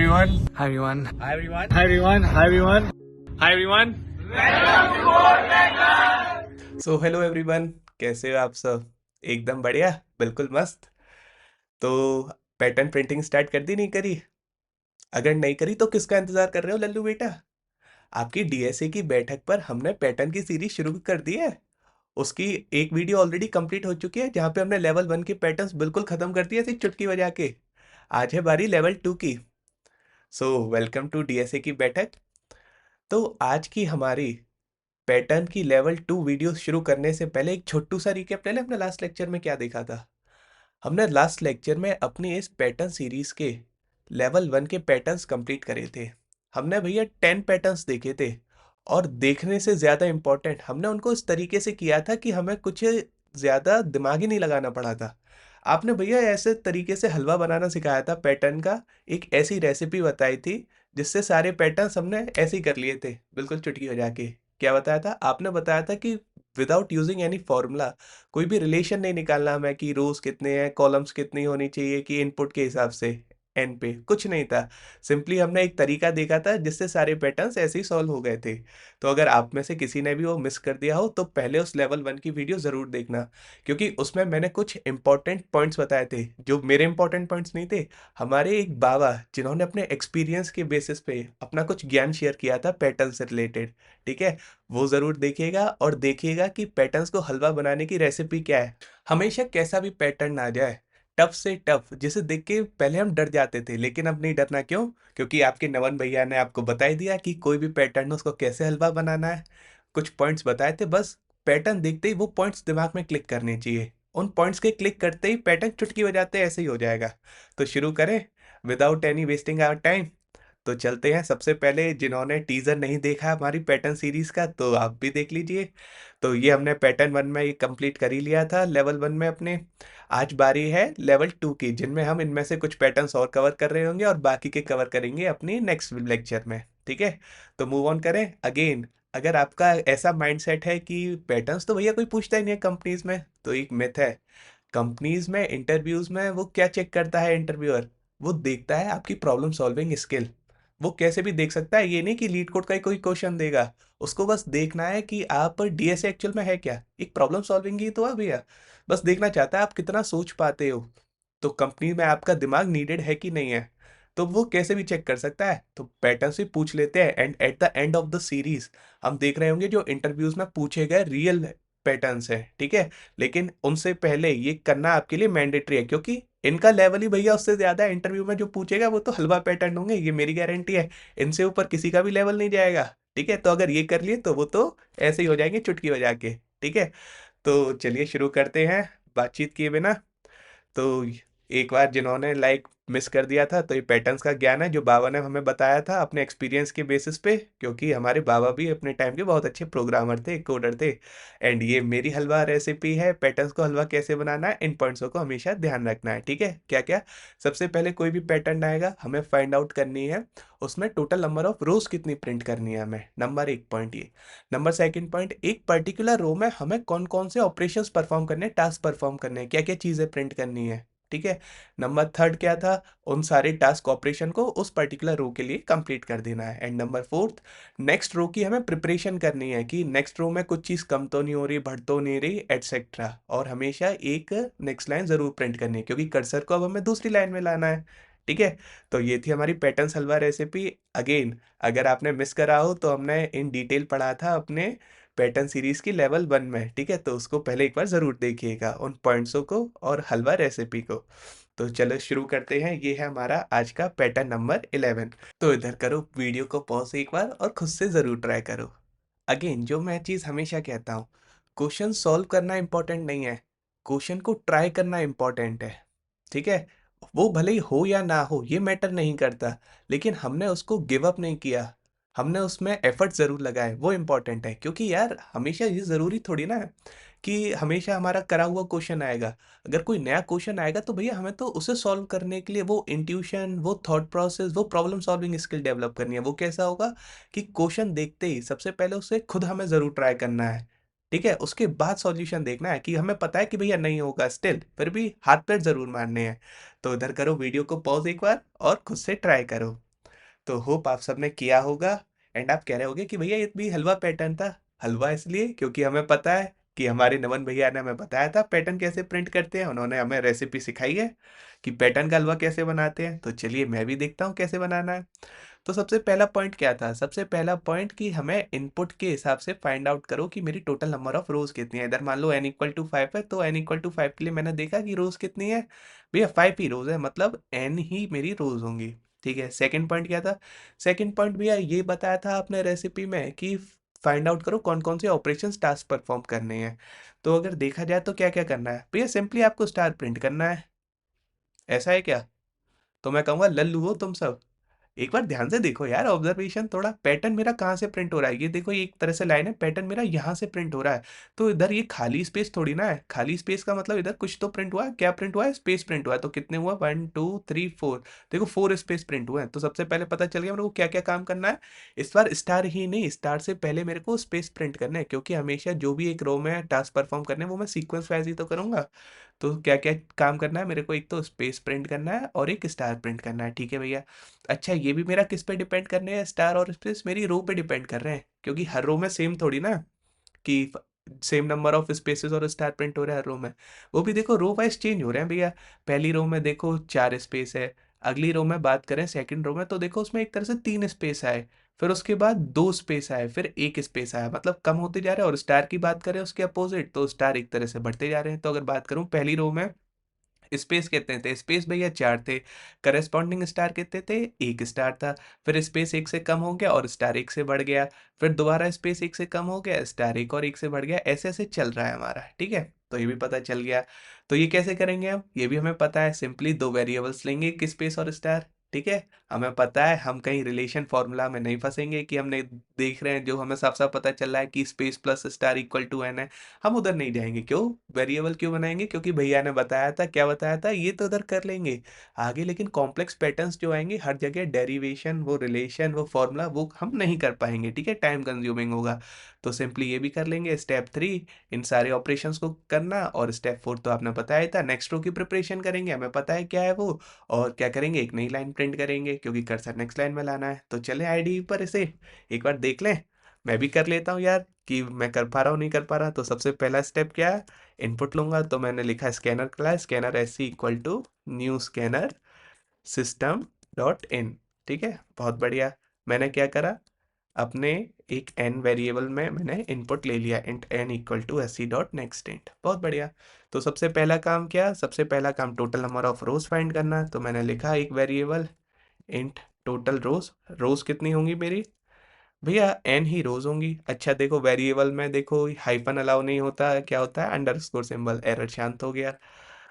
everyone. Hi everyone. Hi everyone. Hi everyone. Hi everyone. Hi everyone. So hello everyone, कैसे हो आप सब? एकदम बढ़िया, बिल्कुल मस्त। तो पैटर्न प्रिंटिंग स्टार्ट कर दी, नहीं करी? अगर नहीं करी तो किसका इंतजार कर रहे हो लल्लू बेटा? आपकी डीएसए की बैठक पर हमने पैटर्न की सीरीज शुरू कर दी है। उसकी एक वीडियो ऑलरेडी कंप्लीट हो चुकी है, जहाँ पे हमने लेवल 1 के पैटर्न्स बिल्कुल खत्म कर दिए थी चुटकी बजा के। आज है बारी लेवल 2 की। सो वेलकम टू डीएसए की बैठक। तो आज की हमारी पैटर्न की लेवल 2 वीडियो शुरू करने से पहले एक छोटू सा रिकैप ले लें, हमने लास्ट लेक्चर में क्या देखा था। हमने लास्ट लेक्चर में अपनी इस पैटर्न सीरीज के लेवल 1 के पैटर्न्स कंप्लीट करे थे। हमने भैया 10 पैटर्न्स देखे थे, और देखने से ज़्यादा इम्पोर्टेंट हमने उनको इस तरीके से किया था कि हमें कुछ ज़्यादा दिमाग ही नहीं लगाना पड़ा था। आपने भैया ऐसे तरीके से हलवा बनाना सिखाया था पैटर्न का, एक ऐसी रेसिपी बताई थी जिससे सारे पैटर्न्स हमने ऐसे ही कर लिए थे, बिल्कुल चुटकी हो जाके। क्या बताया था आपने? बताया था कि विदाउट यूजिंग एनी फॉर्मूला, कोई भी रिलेशन नहीं निकालना हमें कि रोज कितने हैं, कॉलम्स कितनी होनी चाहिए कि इनपुट के हिसाब से एन पे कुछ नहीं था। सिंपली हमने एक तरीका देखा था जिससे सारे पैटर्न्स ऐसे ही सॉल्व हो गए थे। तो अगर आप में से किसी ने भी वो मिस कर दिया हो तो पहले उस लेवल 1 की वीडियो ज़रूर देखना, क्योंकि उसमें मैंने कुछ इंपॉर्टेंट पॉइंट्स बताए थे जो मेरे इंपॉर्टेंट पॉइंट्स नहीं थे, हमारे एक बाबा जिन्होंने अपने एक्सपीरियंस के बेसिस पे अपना कुछ ज्ञान शेयर किया था पैटर्न से रिलेटेड। ठीक है, वो ज़रूर देखिएगा और देखिएगा कि पैटर्न्स को हलवा बनाने की रेसिपी क्या है। हमेशा कैसा भी पैटर्न आ जाए, टफ से टफ, जिसे देख के पहले हम डर जाते थे, लेकिन अब नहीं डरना। क्यों? क्योंकि आपके नवन भैया ने आपको बता ही दिया कि कोई भी पैटर्न उसको कैसे हलवा बनाना है। कुछ पॉइंट्स बताए थे, बस पैटर्न देखते ही वो पॉइंट्स दिमाग में क्लिक करने चाहिए। उन पॉइंट्स के क्लिक करते ही पैटर्न चुटकी बजाते ऐसे ही हो जाएगा। तो शुरू करें without any wasting our time. तो चलते हैं। सबसे पहले जिन्होंने टीजर नहीं देखा हमारी पैटर्न सीरीज का, तो आप भी देख लीजिए। तो ये हमने पैटर्न 1 में ये कंप्लीट कर ही लिया था लेवल 1 में अपने। आज बारी है लेवल 2 की, जिनमें हम इनमें से कुछ पैटर्न्स और कवर कर रहे होंगे और बाकी के कवर करेंगे अपनी नेक्स्ट लेक्चर में। ठीक है, तो मूव ऑन करें अगेन। अगर आपका ऐसा माइंडसेट है कि पैटर्न्स तो भैया कोई पूछता ही नहीं है कंपनीज में, तो एक मिथ है। कंपनीज में इंटरव्यूज में वो क्या चेक करता है इंटरव्यूअर? वो देखता है आपकी प्रॉब्लम सॉल्विंग स्किल। वो कैसे भी देख सकता है, ये नहीं कि लीड कोड का ही कोई क्वेश्चन देगा। उसको बस देखना है कि आप डीएसए एक्चुअल में है क्या, एक प्रॉब्लम सॉल्विंग ही तो है भैया। बस देखना चाहता है आप कितना सोच पाते हो, तो कंपनी में आपका दिमाग नीडेड है कि नहीं है। तो वो कैसे भी चेक कर सकता है। तो पैटर्न से पूछ लेते हैं, and at the end of the series हम देख रहे होंगे जो इंटरव्यूज में पूछे गए रियल पैटर्न्स हैं। ठीक है, लेकिन उनसे पहले ये करना आपके लिए मैंडेटरी है, क्योंकि इनका लेवल ही भैया उससे ज्यादा है। इंटरव्यू में जो पूछेगा वो तो हलवा पैटर्न होंगे, ये मेरी गारंटी है। इनसे ऊपर किसी का भी लेवल नहीं जाएगा। ठीक है, तो अगर ये कर लिए तो वो तो ऐसे ही हो जाएंगे चुटकी बजा के। ठीक है, तो चलिए शुरू करते हैं बातचीत किए बिना। तो एक बार जिन्होंने लाइक मिस कर दिया था, तो ये पैटर्न्स का ज्ञान है जो बाबा ने हमें बताया था अपने एक्सपीरियंस के बेसिस पे, क्योंकि हमारे बाबा भी अपने टाइम के बहुत अच्छे प्रोग्रामर थे, कोडर थे। एंड ये मेरी हलवा रेसिपी है, पैटर्न्स को हलवा कैसे बनाना है, इन पॉइंट्सों को हमेशा ध्यान रखना है। ठीक है, क्या क्या? सबसे पहले कोई भी पैटर्न आएगा हमें फाइंड आउट करनी है उसमें टोटल नंबर ऑफ रोज कितनी प्रिंट करनी है हमें, नंबर 1 पॉइंट ये। नंबर सेकंड पॉइंट, एक पर्टिकुलर रो में हमें कौन कौन से ऑपरेशंस परफॉर्म करने हैं, टास्क परफॉर्म करने हैं, क्या क्या चीज़ें प्रिंट करनी है। ठीक है, नंबर थर्ड क्या था? उन सारे टास्क ऑपरेशन को उस पर्टिकुलर रो के लिए कंप्लीट कर देना है। And number fourth, next row की हमें प्रिपरेशन करनी है कि नेक्स्ट रो में कुछ चीज़ कम तो नहीं हो रही, बढ़ तो नहीं रही, एटसेट्रा। और हमेशा एक नेक्स्ट लाइन ज़रूर प्रिंट करनी है, क्योंकि कर्सर को अब हमें दूसरी लाइन में लाना है। ठीक है, तो ये थी हमारी पैटर्न हलवा रेसिपी। अगेन, अगर आपने मिस करा हो तो हमने इन डिटेल पढ़ा था अपने पैटर्न सीरीज की लेवल 1 में। ठीक है, तो उसको पहले एक बार ज़रूर देखिएगा, उन पॉइंट्सों को और हलवा रेसिपी को। तो चलो शुरू करते हैं। ये है हमारा आज का पैटर्न नंबर 11। तो इधर करो वीडियो को पॉज एक बार और खुद से ज़रूर ट्राई करो। अगेन, जो मैं चीज़ हमेशा कहता हूँ, क्वेश्चन सॉल्व करना इंपॉर्टेंट नहीं है, क्वेश्चन को ट्राई करना इंपॉर्टेंट है। ठीक है, वो भले ही हो या ना हो ये मैटर नहीं करता, लेकिन हमने उसको गिव अप नहीं किया, हमने उसमें एफर्ट ज़रूर लगाए, वो इम्पोर्टेंट है। क्योंकि यार हमेशा ये ज़रूरी थोड़ी ना है कि हमेशा हमारा करा हुआ क्वेश्चन आएगा। अगर कोई नया क्वेश्चन आएगा तो भैया हमें तो उसे सॉल्व करने के लिए वो इंट्यूशन, वो थॉट प्रोसेस, वो प्रॉब्लम सॉल्विंग स्किल डेवलप करनी है। वो कैसा होगा कि क्वेश्चन देखते ही सबसे पहले उसे खुद हमें ज़रूर ट्राई करना है। ठीक है, उसके बाद सॉल्यूशन देखना है कि हमें पता है कि भैया नहीं होगा, स्टिल फिर भी हाथ पैर ज़रूर मारने हैं। तो इधर करो वीडियो को पॉज एक बार और खुद से ट्राई करो। तो होप आप सबने किया होगा। एंड आप कह रहे होगे कि भैया ये भी हलवा पैटर्न था। हलवा इसलिए क्योंकि हमें पता है कि हमारे नमन भैया ने हमें बताया था पैटर्न कैसे प्रिंट करते हैं, उन्होंने हमें रेसिपी सिखाई है कि पैटर्न का हलवा कैसे बनाते हैं। तो चलिए मैं भी देखता हूँ कैसे बनाना है। तो सबसे पहला पॉइंट क्या था? सबसे पहला पॉइंट कि हमें इनपुट के हिसाब से फाइंड आउट करो कि मेरी टोटल नंबर ऑफ रोज कितनी है। इधर मान लो n=5 है, तो n=5 के लिए मैंने देखा कि रोज कितनी है। भैया 5 ही रोज है, मतलब n ही मेरी रोज होंगी। ठीक है, सेकंड पॉइंट क्या था? सेकंड पॉइंट भैया ये बताया था आपने रेसिपी में कि फाइंड आउट करो कौन कौन से ऑपरेशन टास्क परफॉर्म करने हैं। तो अगर देखा जाए तो क्या क्या करना है भैया? सिंपली आपको स्टार प्रिंट करना है। ऐसा है क्या? तो मैं कहूँगा लल्लू हो तुम सब। एक बार ध्यान से देखो यार, ऑब्जर्वेशन थोड़ा, पैटर्न मेरा कहाँ से प्रिंट हो रहा है, ये देखो, ये एक तरह से लाइन है, पैटर्न मेरा यहाँ से प्रिंट हो रहा है। तो इधर ये खाली स्पेस थोड़ी ना है, खाली स्पेस का मतलब इधर कुछ तो प्रिंट हुआ है। क्या प्रिंट हुआ है? स्पेस प्रिंट हुआ है। तो कितने हुआ? 1 2 3 4। देखो 4 स्पेस प्रिंट हुए हैं। तो सबसे पहले पता चल गया मेरे को क्या क्या काम करना है। इस बार स्टार ही नहीं, स्टार से पहले मेरे को स्पेस प्रिंट करना है, क्योंकि हमेशा जो भी एक रो में टास्क परफॉर्म करने हैं वो मैं सीक्वेंस वाइज ही तो करूंगा। तो क्या क्या काम करना है मेरे को? एक तो स्पेस प्रिंट करना है और एक स्टार प्रिंट करना है। ठीक है भैया। अच्छा, ये भी मेरा किस पे डिपेंड करने हैं? स्टार और स्पेस मेरी रो पे डिपेंड कर रहे हैं, क्योंकि हर रो में सेम थोड़ी ना कि सेम नंबर ऑफ स्पेसेस और स्टार प्रिंट हो रहा है हर रो में। वो भी देखो रो वाइज चेंज हो रहे हैं भैया। पहली रो में देखो 4 स्पेस है, अगली रो में बात करें सेकंड रो में तो देखो उसमें एक तरह से 3 स्पेस आए, फिर उसके बाद 2 स्पेस आए, फिर 1 स्पेस आया, मतलब कम होते जा रहे हैं। और स्टार की बात करें उसके अपोजिट, तो स्टार एक तरह से बढ़ते जा रहे हैं। तो अगर बात करूं पहली रो में स्पेस कितने थे? स्पेस भैया 4 थे। करस्पॉन्डिंग स्टार कितने थे? 1 स्टार था। फिर स्पेस 1 से कम हो गया और स्टार 1 से बढ़ गया। फिर दोबारा स्पेस 1 से कम हो गया, स्टार 1 और 1 से बढ़ गया। ऐसे ऐसे चल रहा है हमारा। ठीक है, तो ये भी पता चल गया। तो ये कैसे करेंगे हम? ये भी हमें पता है, सिंपली दो वेरिएबल्स लेंगे, एक स्पेस और स्टार। ठीक है, हमें पता है हम कहीं रिलेशन फॉर्मूला में नहीं फंसेंगे कि हमने देख रहे हैं जो हमें साफ साफ पता चल रहा है कि space plus star equal to n है। हम उधर नहीं जाएंगे। क्यों? वेरिएबल क्यों बनाएंगे? क्योंकि भैया ने बताया था, क्या बताया था, ये तो उधर कर लेंगे आगे, लेकिन कॉम्प्लेक्स पैटर्न्स जो आएंगे हर जगह, डेरिवेशन, वो रिलेशन, वो फॉर्मूला, वो हम नहीं कर पाएंगे। ठीक है, टाइम कंज्यूमिंग होगा। तो सिंपली ये भी कर लेंगे। स्टेप 3 इन सारे ऑपरेशंस को करना, और स्टेप 4 तो आपने बताया था, नेक्स्ट रो की प्रिपरेशन करेंगे, हमें पता है क्या है वो। और क्या करेंगे? एक नई लाइन प्रिंट करेंगे, क्योंकि कर्सर नेक्स्ट लाइन में लाना है। तो चले आईडी पर इसे एक बार देख लें। मैं भी कर लेता हूँ यार कि मैं कर पा रहा हूँ नहीं कर पा रहा। तो सबसे पहला स्टेप क्या है? इनपुट लूंगा, तो मैंने लिखा scanner class, scanner s equal to new scanner system dot in. ठीक है, बहुत बढ़िया। मैंने क्या करा? अपने एक एन वेरिएबल में मैंने इनपुट ले लिया, int n equal to s c dot next int. बहुत बढ़िया। तो सबसे पहला काम क्या? सबसे पहला काम total number of rose find करना। तो मैंने लिखा एक वेरिएबल इंट टोटल रोज। रोज कितनी होंगी मेरी? भैया एन ही रोज होंगी। अच्छा देखो, वेरिएबल में देखो हाइफन अलाउ नहीं होता, क्या होता है? Underscore symbol. एरर शांत हो गया।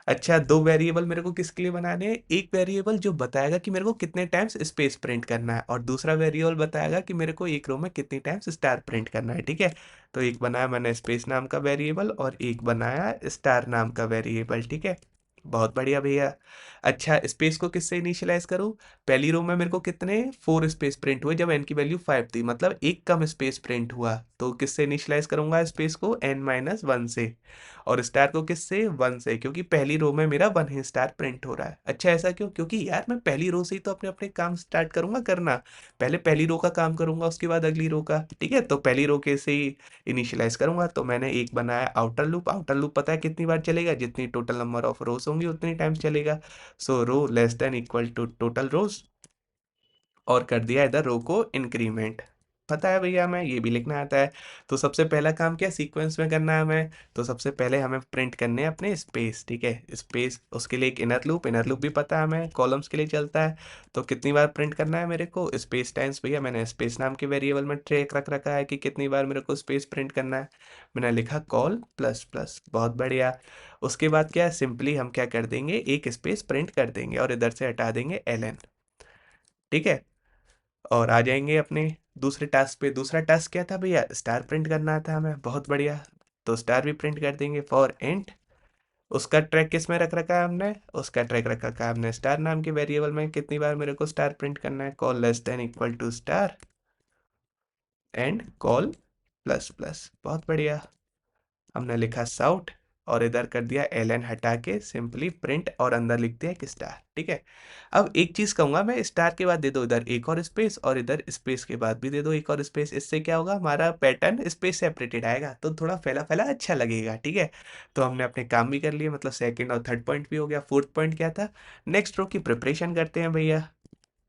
अच्छा, दो वेरिएबल मेरे को किसके लिए बनाने हैं? एक वेरिएबल जो बताएगा कि मेरे को कितने टाइम्स स्पेस प्रिंट करना है, और दूसरा वेरिएबल बताएगा कि मेरे को एक रो में कितनी टाइम्स स्टार प्रिंट करना है। ठीक है, तो एक बनाया मैंने स्पेस नाम का वेरिएबल, और एक बनाया स्टार नाम का वेरिएबल। ठीक है, बहुत बढ़िया भैया। अच्छा, स्पेस को किससे इनिशियलाइज करूँ? पहली रो में मेरे को कितने 4 स्पेस प्रिंट हुए जब एन की वैल्यू 5 थी, मतलब एक कम स्पेस प्रिंट हुआ। तो किससे इनिशियलाइज करूंगा स्पेस को? n-1 से। और स्टार को किससे? 1 से, क्योंकि पहली रो में मेरा 1 ही स्टार प्रिंट हो रहा है। अच्छा, ऐसा क्यों? क्योंकि यार मैं पहली रो से ही तो अपने अपने काम स्टार्ट करूंगा करना। पहले पहली रो का काम करूंगा, उसके बाद अगली रो का। ठीक है, तो पहली रो के से ही इनिशियलाइज करूंगा। तो मैंने एक बनाया आउटर लूप। आउटर लूप पता है कितनी बार चलेगा? जितनी टोटल नंबर ऑफ रोज होंगी उतनी टाइम चलेगा। So row less than equal to total rows, और कर दिया इधर रो को इंक्रीमेंट। पता है भैया, मैं ये भी लिखना आता है। तो सबसे पहला काम क्या सीक्वेंस में करना है हमें? तो सबसे पहले हमें प्रिंट करने हैं अपने स्पेस। ठीक है, स्पेस, उसके लिए एक इनर लूप, इनर लूप भी पता है हमें, कॉलम्स के लिए चलता है। तो कितनी बार प्रिंट करना है मेरे को? स्पेस टाइम्स, भैया मैंने स्पेस नाम के वेरिएबल में ट्रैक रख रखा है कि कितनी बार मेरे को स्पेस प्रिंट करना है। मैंने लिखा कॉल प्लस प्लस। बहुत बढ़िया। उसके बाद क्या? सिंपली हम क्या कर देंगे, एक स्पेस प्रिंट कर देंगे और इधर से हटा देंगे ln। ठीक है, और आ जाएंगे अपने दूसरे टास्क पे। दूसरा टास्क क्या था भैया? स्टार प्रिंट करना था हमें। बहुत बढ़िया। तो स्टार भी प्रिंट कर देंगे फॉर इंट। उसका ट्रैक किस में रख रखा है हमने? उसका ट्रैक रख रखा है हमने स्टार नाम के वेरिएबल में, कितनी बार मेरे को स्टार प्रिंट करना है? Col less than equal to star and col plus plus. बहुत बढ़िया। हमने लिखा साउट, और इधर कर दिया ln हटा के सिंपली प्रिंट और अंदर लिख दिया एक स्टार। ठीक है, अब एक चीज कहूंगा मैं, स्टार के बाद दे दो इधर एक और स्पेस और इधर स्पेस के बाद भी दे दो एक और स्पेस। इससे क्या होगा, हमारा पैटर्न स्पेस सेपरेटेड आएगा तो थोड़ा फैला फैला अच्छा लगेगा। ठीक है, तो हमने अपने काम भी कर लिए, मतलब सेकंड और थर्ड पॉइंट भी हो गया। फोर्थ पॉइंट क्या था, नेक्स्ट रो की प्रिपरेशन करते हैं भैया।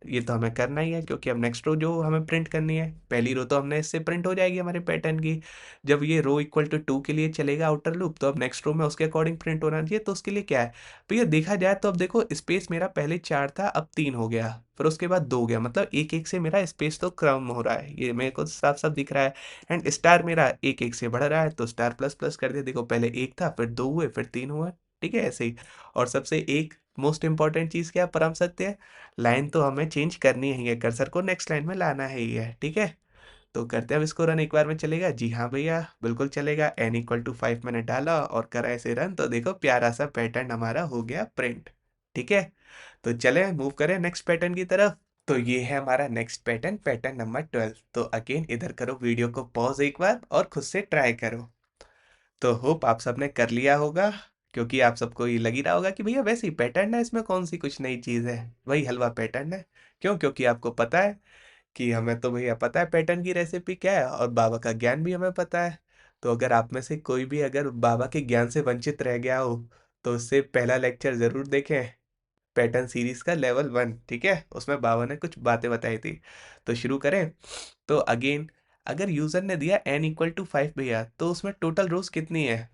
ये तो हमें करना ही है क्योंकि अब नेक्स्ट रो जो हमें प्रिंट करनी है, पहली रो तो हमने इससे प्रिंट हो जाएगी हमारे पैटर्न की। जब ये रो इक्वल टू 2 के लिए चलेगा आउटर लूप, तो अब नेक्स्ट रो में उसके अकॉर्डिंग प्रिंट होना चाहिए। तो उसके लिए क्या है भैया, देखा जाए तो अब देखो स्पेस मेरा पहले 4 था, अब 3 हो गया, फिर उसके बाद 2 हो गया, मतलब एक एक से मेरा स्पेस तो कम हो रहा है, ये मेरे को साफ साफ दिख रहा है। एंड स्टार मेरा एक एक से बढ़ रहा है, तो स्टार प्लस प्लस कर दिया। देखो पहले एक था, फिर 2 हुए, फिर 3 हुए। ठीक है, ऐसे ही। और सबसे एक मोस्ट इंपॉर्टेंट चीज क्या, परम सत्य है, लाइन तो हमें चेंज करनी ही है, कर्सर को नेक्स्ट लाइन में लाना है ही है। ठीक है, तो करते हैं अब इसको रन, एक बार में चलेगा? जी हाँ भैया बिल्कुल चलेगा। n इक्वल टू 5 मैंने डाला और करा ऐसे रन, तो देखो प्यारा सा पैटर्न हमारा हो गया प्रिंट। ठीक है, तो चले मूव करें नेक्स्ट पैटर्न की तरफ। तो ये है हमारा नेक्स्ट पैटर्न, पैटर्न नंबर 12। तो अगेन इधर करो, वीडियो को पॉज एक बार और खुद से ट्राई करो। तो होप आप सबने कर लिया होगा, क्योंकि आप सबको ये लग ही रहा होगा कि भैया वैसे ही पैटर्न है, इसमें कौन सी कुछ नई चीज़ है, वही हलवा पैटर्न है। क्यों? क्योंकि आपको पता है कि हमें तो भैया पता है पैटर्न की रेसिपी क्या है, और बाबा का ज्ञान भी हमें पता है। तो अगर आप में से कोई भी अगर बाबा के ज्ञान से वंचित रह गया हो, तो उससे पहला लेक्चर जरूर देखें, पैटर्न सीरीज का लेवल 1। ठीक है, उसमें बाबा ने कुछ बातें बताई थी। तो शुरू करें। तो अगेन, अगर यूजर ने दिया n इक्वल टू 5 भैया, तो उसमें टोटल रोज कितनी है?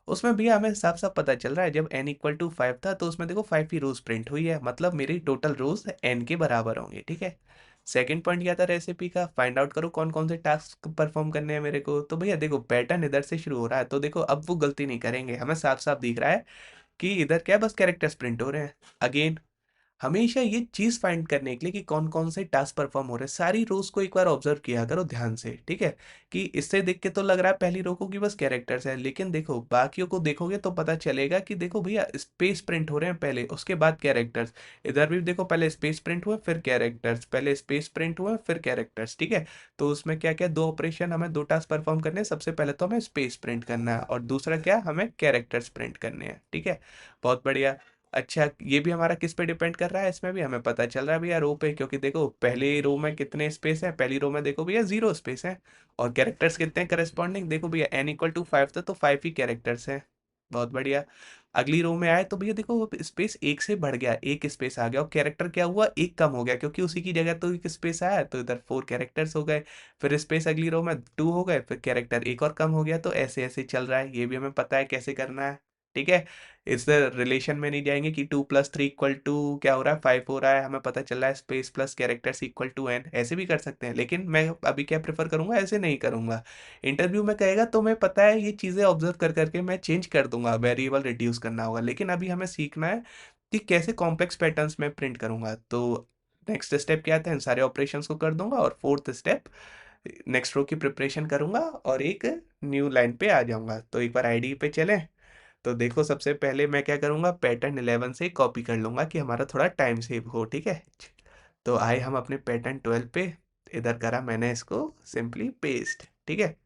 उसमें भैया हमें साफ साफ पता चल रहा है, जब n इक्वल टू 5 था तो उसमें देखो 5 ही रोज प्रिंट हुई है, मतलब मेरी टोटल रोज n के बराबर होंगे। ठीक है, सेकंड पॉइंट क्या था रेसिपी का, फाइंड आउट करो कौन कौन से टास्क परफॉर्म करने हैं मेरे को। तो भैया देखो पैटर्न इधर से शुरू हो रहा है, तो देखो अब वो गलती नहीं करेंगे, हमें साफ साफ दिख रहा है कि इधर क्या बस कैरेक्टर्स प्रिंट हो रहे हैं। अगेन, हमेशा ये चीज फाइंड करने के लिए कि कौन कौन से टास्क परफॉर्म हो रहे हैं, सारी रोज को एक बार ऑब्जर्व किया करो ध्यान से। ठीक है, कि इससे देख के तो लग रहा है पहली रो को कि बस कैरेक्टर्स है, लेकिन देखो बाकियों को देखोगे तो पता चलेगा कि देखो भैया स्पेस प्रिंट हो रहे हैं पहले, उसके बाद कैरेक्टर्स। इधर भी देखो पहले स्पेस प्रिंट हुए फिर कैरेक्टर्स, पहले स्पेस प्रिंट हुए फिर कैरेक्टर्स। ठीक है, तो उसमें क्या क्या दो ऑपरेशन, हमें दो टास्क परफॉर्म करने हैं। सबसे पहले तो हमें स्पेस प्रिंट करना है और दूसरा क्या, हमें कैरेक्टर्स प्रिंट करने हैं। ठीक है, बहुत बढ़िया। अच्छा, ये भी हमारा किस पे डिपेंड कर रहा है, इसमें भी हमें पता चल रहा है भैया रो पे, क्योंकि देखो पहले रो में कितने स्पेस है, पहली रो में देखो भैया 0 स्पेस है। और कैरेक्टर्स कितने हैं करस्पॉन्डिंग, देखो भैया n इक्वल टू 5 था तो 5 ही कैरेक्टर्स हैं। बहुत बढ़िया। अगली रो में आए तो भैया देखो स्पेस एक से बढ़ गया, एक स्पेस आ गया, और कैरेक्टर क्या हुआ, एक कम हो गया, क्योंकि उसी की जगह तो एक स्पेस आया, तो इधर 4 कैरेक्टर्स हो गए। फिर स्पेस अगली रो में 2 हो गए, फिर कैरेक्टर एक और कम हो गया, तो ऐसे ऐसे चल रहा है, ये भी हमें पता है कैसे करना है। ठीक है, इस रिलेशन में नहीं जाएंगे कि 2 + 3 इक्वल टू क्या हो रहा है, 5 हो रहा है, हमें पता चल रहा है space plus characters equal to n, ऐसे भी कर सकते हैं, लेकिन मैं अभी क्या प्रेफर करूंगा, ऐसे नहीं करूंगा। इंटरव्यू में कहेगा तो मैं पता है ये चीज़ें ऑब्जर्व कर करके मैं चेंज कर दूंगा, वेरिएबल रिड्यूस करना होगा, लेकिन अभी हमें सीखना है कि कैसे कॉम्प्लेक्स पैटर्न्स में प्रिंट करूंगा। तो नेक्स्ट स्टेप क्या था, इन सारे ऑपरेशंस को कर दूंगा, और फोर्थ स्टेप नेक्स्ट रो की प्रिपरेशन करूंगा और एक न्यू लाइन पे आ जाऊंगा। तो एक बार आईडी पे चलें। तो देखो सबसे पहले मैं क्या करूंगा, पैटर्न 11 से कॉपी कर लूंगा कि हमारा थोड़ा टाइम सेव हो। ठीक है, तो आए हम अपने पैटर्न 12 पे, इधर करा मैंने इसको सिंपली पेस्ट। ठीक है,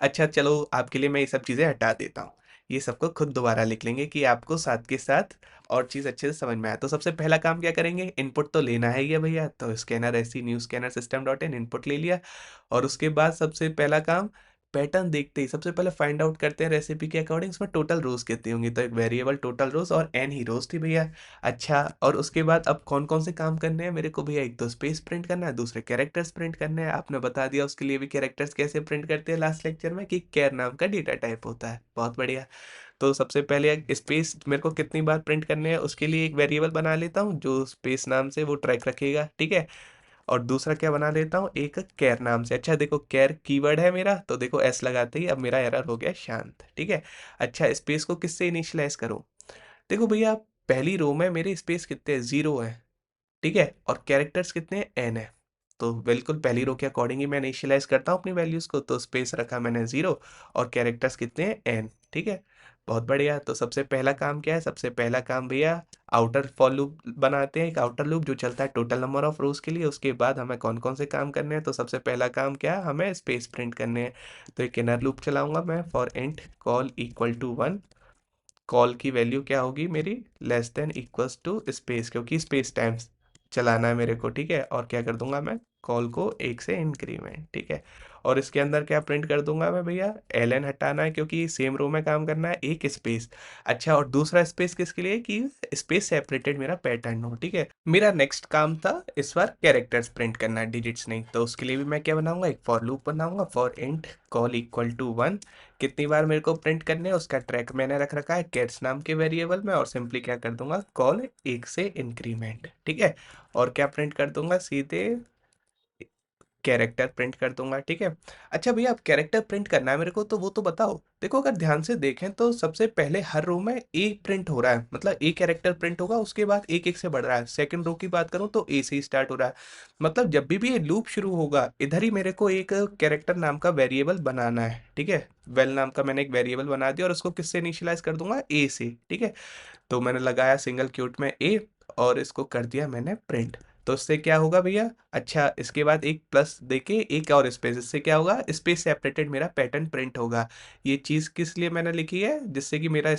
अच्छा चलो आपके लिए मैं ये सब चीज़ें हटा देता हूँ, ये सबको खुद दोबारा लिख लेंगे कि आपको साथ के साथ और चीज़ अच्छे से समझ में आए। तो सबसे पहला काम क्या करेंगे, इनपुट तो लेना है ही है भैया, तो स्कैनर ऐसी न्यू स्कैनर सिस्टम डॉट इन इनपुट ले लिया। और उसके बाद सबसे पहला काम, पैटर्न देखते ही सबसे पहले फाइंड आउट करते हैं रेसिपी के अकॉर्डिंग उसमें टोटल रोज कितनी होंगी, तो एक वेरिएबल टोटल रोज और एन ही रोज थी भैया। अच्छा, और उसके बाद अब कौन कौन से काम करने हैं मेरे को भैया, एक तो स्पेस प्रिंट करना है, दूसरे कैरेक्टर्स प्रिंट करने हैं। आपने बता दिया उसके लिए भी कैरेक्टर्स कैसे प्रिंट करते हैं लास्ट लेक्चर में, कि कैर नाम का डेटा टाइप होता है। बहुत बढ़िया। तो सबसे पहले स्पेस मेरे को कितनी बार प्रिंट करने हैं उसके लिए एक वेरिएबल बना लेता हूँ जो स्पेस नाम से वो ट्रैक रखेगा। ठीक है, और दूसरा क्या बना लेता हूँ, एक कैर नाम से। अच्छा देखो कैर कीवर्ड है मेरा, तो देखो एस लगाते ही अब मेरा एरर हो गया शांत। ठीक है, अच्छा स्पेस को किससे इनिशियलाइज करूँ, देखो भैया पहली रो में मेरे स्पेस कितने हैं, 0 है। ठीक है, और कैरेक्टर्स कितने हैं, एन है। तो बिल्कुल पहली रो के अकॉर्डिंग ही मैं इनिशियलाइज करता हूँ अपनी वैल्यूज को, तो स्पेस रखा मैंने 0 और कैरेक्टर्स कितने हैं, एन। ठीक है, बहुत बढ़िया। तो सबसे पहला काम क्या है, सबसे पहला काम भैया आउटर फॉर लूप बनाते हैं, एक आउटर लूप जो चलता है टोटल नंबर ऑफ रोज के लिए। उसके बाद हमें कौन कौन से काम करने हैं, तो सबसे पहला काम क्या है, हमें स्पेस प्रिंट करने हैं। तो एक इनर लूप चलाऊंगा मैं, for int col equal to 1। Col की वैल्यू क्या होगी मेरी, less than equals to space, क्योंकि स्पेस टाइम्स चलाना है मेरे को, ठीक है। और क्या कर दूंगा मैं, कॉल को एक से इंक्रीमेंट, ठीक है। और इसके अंदर क्या प्रिंट कर दूंगा मैं भैया, एल एन हटाना है क्योंकि सेम रो में काम करना है, एक स्पेस। अच्छा, और दूसरा स्पेस किसके लिए, कि स्पेस सेपरेटेड मेरा पैटर्न हो, ठीक है। मेरा नेक्स्ट काम था इस बार कैरेक्टर्स प्रिंट करना है, डिजिट्स नहीं। तो उसके लिए भी मैं क्या बनाऊंगा, एक फॉर लूप बनाऊंगा, for int col equal to 1। कितनी बार मेरे को प्रिंट करने हैं उसका ट्रैक मैंने रख रखा है गेट्स नाम के वेरिएबल में, और सिंपली क्या कर दूंगा, कॉल एक से इंक्रीमेंट, ठीक है। और क्या प्रिंट कर दूंगा, सीधे कैरेक्टर प्रिंट कर दूंगा, ठीक है। अच्छा भैया, अब कैरेक्टर प्रिंट करना है मेरे को, तो वो तो बताओ। देखो, अगर ध्यान से देखें तो सबसे पहले हर रो में ए प्रिंट हो रहा है, मतलब ए कैरेक्टर प्रिंट होगा, उसके बाद एक एक से बढ़ रहा है। सेकंड रो की बात करूं तो ए से ही स्टार्ट हो रहा है। मतलब जब भी ये लूप शुरू होगा, इधर ही मेरे को एक कैरेक्टर नाम का वेरिएबल बनाना है, ठीक है। वेल नाम का मैंने एक वेरिएबल बना दिया, और उसको किससे इनिशियलाइज कर दूंगा, ए से, ठीक है। तो मैंने लगाया सिंगल क्यूट में ए, और इसको कर दिया मैंने प्रिंट। तो इससे क्या होगा भैया, अच्छा इसके बाद एक प्लस देके एक और स्पेस, इससे क्या होगा, स्पेस सेपरेटेड मेरा पैटर्न प्रिंट होगा। ये चीज़ किस लिए मैंने लिखी है, जिससे कि मेरा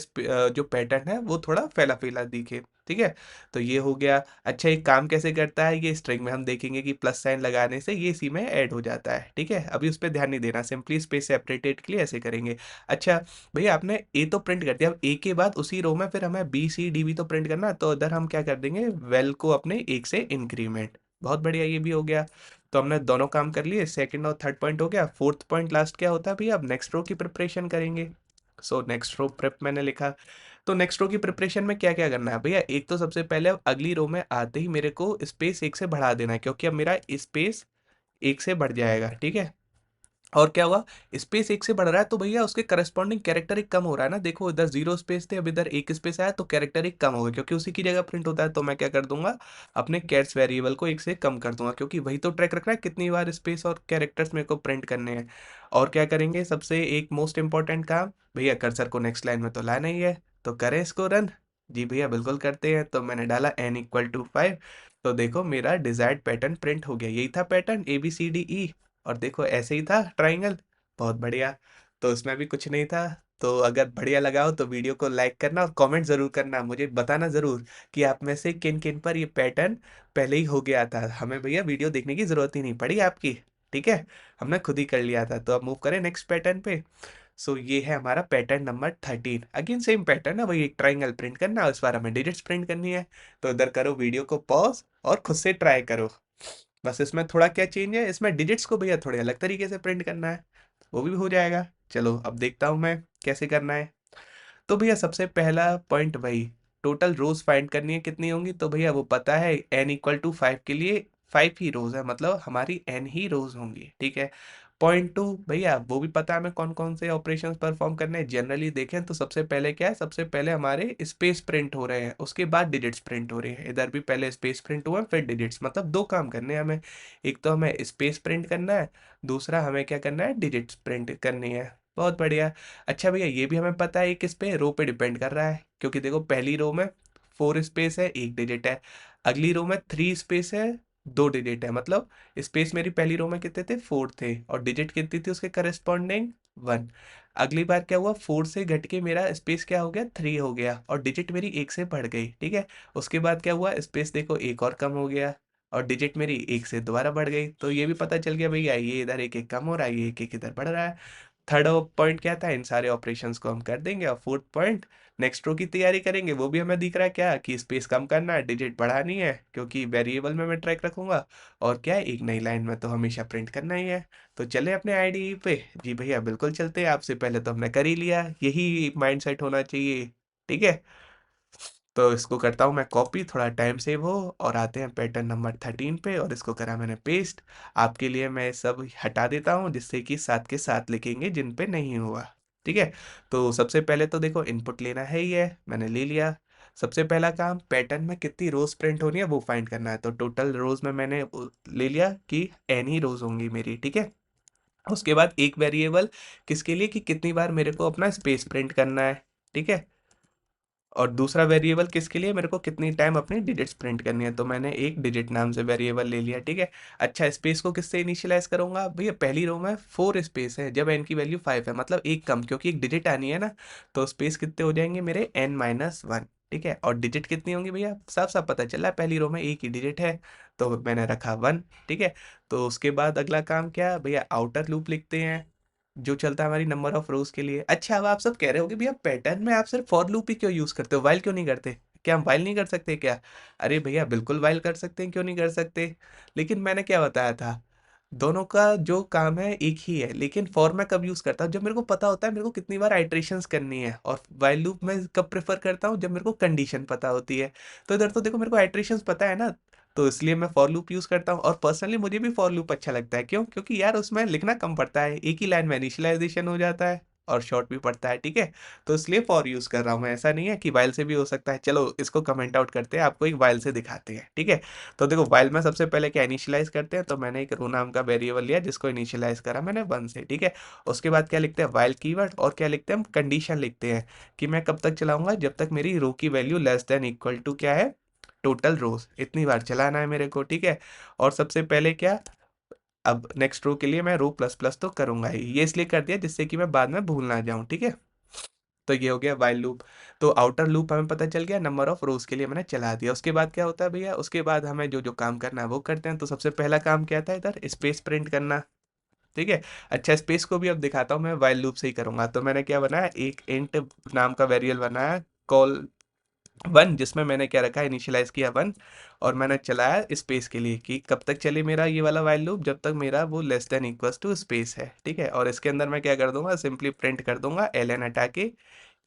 जो पैटर्न है वो थोड़ा फैला फैला दिखे, ठीक है। तो ये हो गया। अच्छा, एक काम कैसे करता है ये, स्ट्रिंग में हम देखेंगे कि प्लस साइन लगाने से ये इसी में ऐड हो जाता है, ठीक है। अभी उस पर ध्यान नहीं देना, सिंपली स्पेस सेपरेटेड के लिए ऐसे करेंगे। अच्छा भैया, आपने ए तो प्रिंट कर दिया, अब ए के बाद उसी रो में फिर हमें बी सी डी भी तो प्रिंट करना है, तो इधर हम क्या कर देंगे, वेल को अपने एक से इंक्रीमेंट। बहुत बढ़िया, ये भी हो गया। तो हमने दोनों काम कर लिए, सेकंड और थर्ड पॉइंट हो गया। फोर्थ पॉइंट लास्ट क्या होता है भैया, अब नेक्स्ट रो की प्रिपरेशन करेंगे। सो नेक्स्ट रो प्रेप मैंने लिखा। तो नेक्स्ट रो की प्रिपरेशन में क्या क्या करना है भैया, एक तो सबसे पहले अब अगली रो में आते ही मेरे को स्पेस एक से बढ़ा देना है, क्योंकि अब मेरा स्पेस एक से बढ़ जाएगा, ठीक है। और क्या हुआ, स्पेस एक से बढ़ रहा है तो भैया उसके करस्पॉन्डिंग कैरेक्टर एक कम हो रहा है ना। देखो, इधर जीरो स्पेस थे, अब इधर एक स्पेस आया, तो कैरेक्टर एक कम हो गया, क्योंकि उसी की जगह प्रिंट होता है। तो मैं क्या कर दूंगा, अपने कैट्स वेरिएबल को एक से कम कर दूंगा, क्योंकि वही तो ट्रैक रखना है कितनी बार स्पेस और कैरेक्टर्स मेरे को प्रिंट करने हैं। और क्या करेंगे, सबसे एक मोस्ट इंपॉर्टेंट काम भैया, कर्सर को नेक्स्ट लाइन में तो लाना ही है, तो करें इसको रन। जी भैया बिल्कुल करते हैं। तो मैंने डाला n इक्वल टू 5। तो देखो, मेरा डिजायर्ड पैटर्न प्रिंट हो गया, यही था पैटर्न ABCDE। और देखो, ऐसे ही था ट्राइंगल। बहुत बढ़िया। तो इसमें भी कुछ नहीं था। तो अगर बढ़िया लगा हो तो वीडियो को लाइक करना, और कमेंट ज़रूर करना, मुझे बताना ज़रूर कि आप में से किन किन पर ये पैटर्न पहले ही हो गया था। हमें भैया वीडियो देखने की ज़रूरत ही नहीं पड़ी आपकी, ठीक है। हमने खुद ही कर लिया था। तो अब मूव करें नेक्स्ट पैटर्न पे। सो ये है हमारा pattern number 13। Again same pattern है, वही एक ट्राइंगल प्रिंट करना है, इस बार हमें डिजिट्स प्रिंट करनी है। तो इधर करो वीडियो को पॉज, और खुद से ट्राई करो। बस इसमें थोड़ा क्या चेंज है, इसमें डिजिट्स को भैया थोड़े अलग तरीके से प्रिंट करना है, वो भी हो जाएगा। चलो अब देखता हूँ मैं कैसे करना है। तो भैया सबसे पहला पॉइंट वही, टोटल रोज फाइंड करनी है, कितनी होंगी। तो भैया वो पता है, n इक्वल टू 5 के लिए 5 ही रोज है, मतलब हमारी n ही रोज होंगी, ठीक है। पॉइंट टू भैया, वो भी पता है हमें कौन कौन से ऑपरेशंस परफॉर्म करने हैं। जनरली देखें तो सबसे पहले क्या है, सबसे पहले हमारे स्पेस प्रिंट हो रहे हैं, उसके बाद डिजिट्स प्रिंट हो रहे हैं। इधर भी पहले स्पेस प्रिंट हुआ फिर डिजिट्स, मतलब दो काम करने हैं हमें। एक तो हमें स्पेस प्रिंट करना है, दूसरा हमें क्या करना है, डिजिट्स प्रिंट करनी है। बहुत बढ़िया। अच्छा भैया, ये भी हमें पता है किस पे, रो पे डिपेंड कर रहा है, क्योंकि देखो पहली रो में 4 स्पेस है, एक डिजिट है। अगली रो में 3 स्पेस है, 2 डिजिट है। मतलब स्पेस मेरी पहली रो में कितने थे, 4 थे, और डिजिट कितनी थी उसके करस्पॉन्डिंग, 1। अगली बार क्या हुआ, 4 से घट के मेरा स्पेस क्या हो गया, 3 हो गया, और डिजिट मेरी एक से बढ़ गई, ठीक है। उसके बाद क्या हुआ, स्पेस देखो एक और कम हो गया, और डिजिट मेरी एक से दोबारा बढ़ गई। तो ये भी पता चल गया भैया, ये इधर एक एक कम हो रहा है, ये एक एक इधर बढ़ रहा है। थर्ड पॉइंट क्या था, इन सारे ऑपरेशंस को हम कर देंगे। और फोर्थ पॉइंट, नेक्स्ट रो की तैयारी करेंगे, वो भी हमें दिख रहा है क्या, कि स्पेस कम करना है, डिजिट बढ़ानी है, क्योंकि वेरिएबल में मैं ट्रैक रखूंगा। और क्या है, एक नई लाइन में तो हमेशा प्रिंट करना ही है। तो चले अपने आईडीई पे। जी भैया बिल्कुल चलते हैं, आपसे पहले तो हमने कर ही लिया, यही माइंडसेट होना चाहिए, ठीक है। तो इसको करता हूँ मैं कॉपी, थोड़ा टाइम सेव हो, और आते हैं पैटर्न नंबर 13 पे, और इसको करा मैंने पेस्ट। आपके लिए मैं सब हटा देता हूँ, जिससे कि साथ के साथ लिखेंगे जिन पे नहीं हुआ, ठीक है। तो सबसे पहले तो देखो, इनपुट लेना है ही है, मैंने ले लिया। सबसे पहला काम, पैटर्न में कितनी रोज प्रिंट होनी है वो फाइंड करना है। तो टोटल रोज में मैंने ले लिया कि एन ही रोज होंगी मेरी, ठीक है। उसके बाद एक वेरिएबल किसके लिए, कि कितनी बार मेरे को अपना स्पेस प्रिंट करना है, ठीक है। और दूसरा वेरिएबल किसके लिए, मेरे को कितनी टाइम अपनी डिजिट्स प्रिंट करनी है, तो मैंने एक डिजिट नाम से वेरिएबल ले लिया, ठीक है। अच्छा, स्पेस को किससे इनिशियलाइज करूंगा भैया, पहली रो में 4 स्पेस है जब एन की वैल्यू 5 है, मतलब एक कम, क्योंकि एक डिजिट आनी है ना। तो स्पेस कितने हो जाएंगे मेरे, n-1, ठीक है। और डिजिट कितनी होंगी भैया, साफ साफ पता चला पहली रो में एक ही डिजिट है, तो मैंने रखा 1, ठीक है। तो उसके बाद अगला काम क्या भैया, आउटर लूप लिखते हैं जो चलता है हमारी नंबर ऑफ रोज के लिए। अच्छा, अब आप सब कह रहे होगे भैया पैटर्न में आप सिर्फ फॉर लूप ही क्यों यूज करते हो, वाइल क्यों नहीं करते, क्या हम वाइल नहीं कर सकते क्या। अरे भैया बिल्कुल वाइल कर सकते हैं, क्यों नहीं कर सकते। लेकिन मैंने क्या बताया था, दोनों का जो काम है एक ही है, लेकिन फॉर मैं कब यूज करता हूँ, जब मेरे को पता होता है मेरे को कितनी बार आइट्रेशंस करनी है। और वाइल लूप मैं कब प्रेफर करता हूँ, जब मेरे को कंडीशन पता होती है। तो इधर तो देखो मेरे को आइट्रेशंस पता है ना, तो इसलिए मैं फॉर लूप यूज करता हूँ। और पर्सनली मुझे भी फॉर लूप अच्छा लगता है, क्यों, क्योंकि यार उसमें लिखना कम पड़ता है, एक ही लाइन में इनिशियलाइजेशन हो जाता है और शॉर्ट भी पड़ता है, ठीक है। तो इसलिए फॉर यूज कर रहा हूँ मैं, ऐसा नहीं है कि वाइल से भी हो सकता है। चलो इसको कमेंट आउट करते हैं, आपको एक वाइल से दिखाते हैं, ठीक है। तो देखो वाइल में सबसे पहले क्या इनिशियलाइज करते हैं, तो मैंने एक रो नाम का वेरिएबल लिया जिसको इनिशियलाइज करा मैंने 1 से, ठीक है। उसके बाद क्या लिखते हैं, वाइल कीवर्ड, और क्या लिखते हैं हम, कंडीशन लिखते हैं कि मैं कब तक चलाऊंगा, जब तक मेरी रो की value less than equal to क्या है, टोटल रोज, इतनी बार चलाना है मेरे को, ठीक है। और सबसे पहले क्या, अब नेक्स्ट रो के लिए मैं रो प्लस प्लस तो करूंगा ही, ये इसलिए कर दिया जिससे कि मैं बाद में भूल ना जाऊं, ठीक है। तो ये हो गया वाइल लूप। तो आउटर लूप हमें पता चल गया, नंबर ऑफ रोज के लिए मैंने चला दिया। उसके बाद क्या होता है भैया, उसके बाद हमें जो जो काम करना है वो करते हैं। तो सबसे पहला काम क्या था इधर, स्पेस प्रिंट करना, ठीक है। अच्छा, स्पेस को भी अब दिखाता हूँ मैं वाइल लूप से ही करूंगा। तो मैंने क्या बनाया, एक इंट नाम का वेरिएबल बनाया, कॉल 1, जिसमें मैंने क्या रखा, इनिशियलाइज किया 1। और मैंने चलाया स्पेस के लिए कि कब तक चले मेरा ये वाला वाइल लूप, जब तक मेरा वो less than equals to space है, ठीक है। और इसके अंदर मैं क्या कर दूंगा, सिंपली प्रिंट कर दूंगा ln हटा के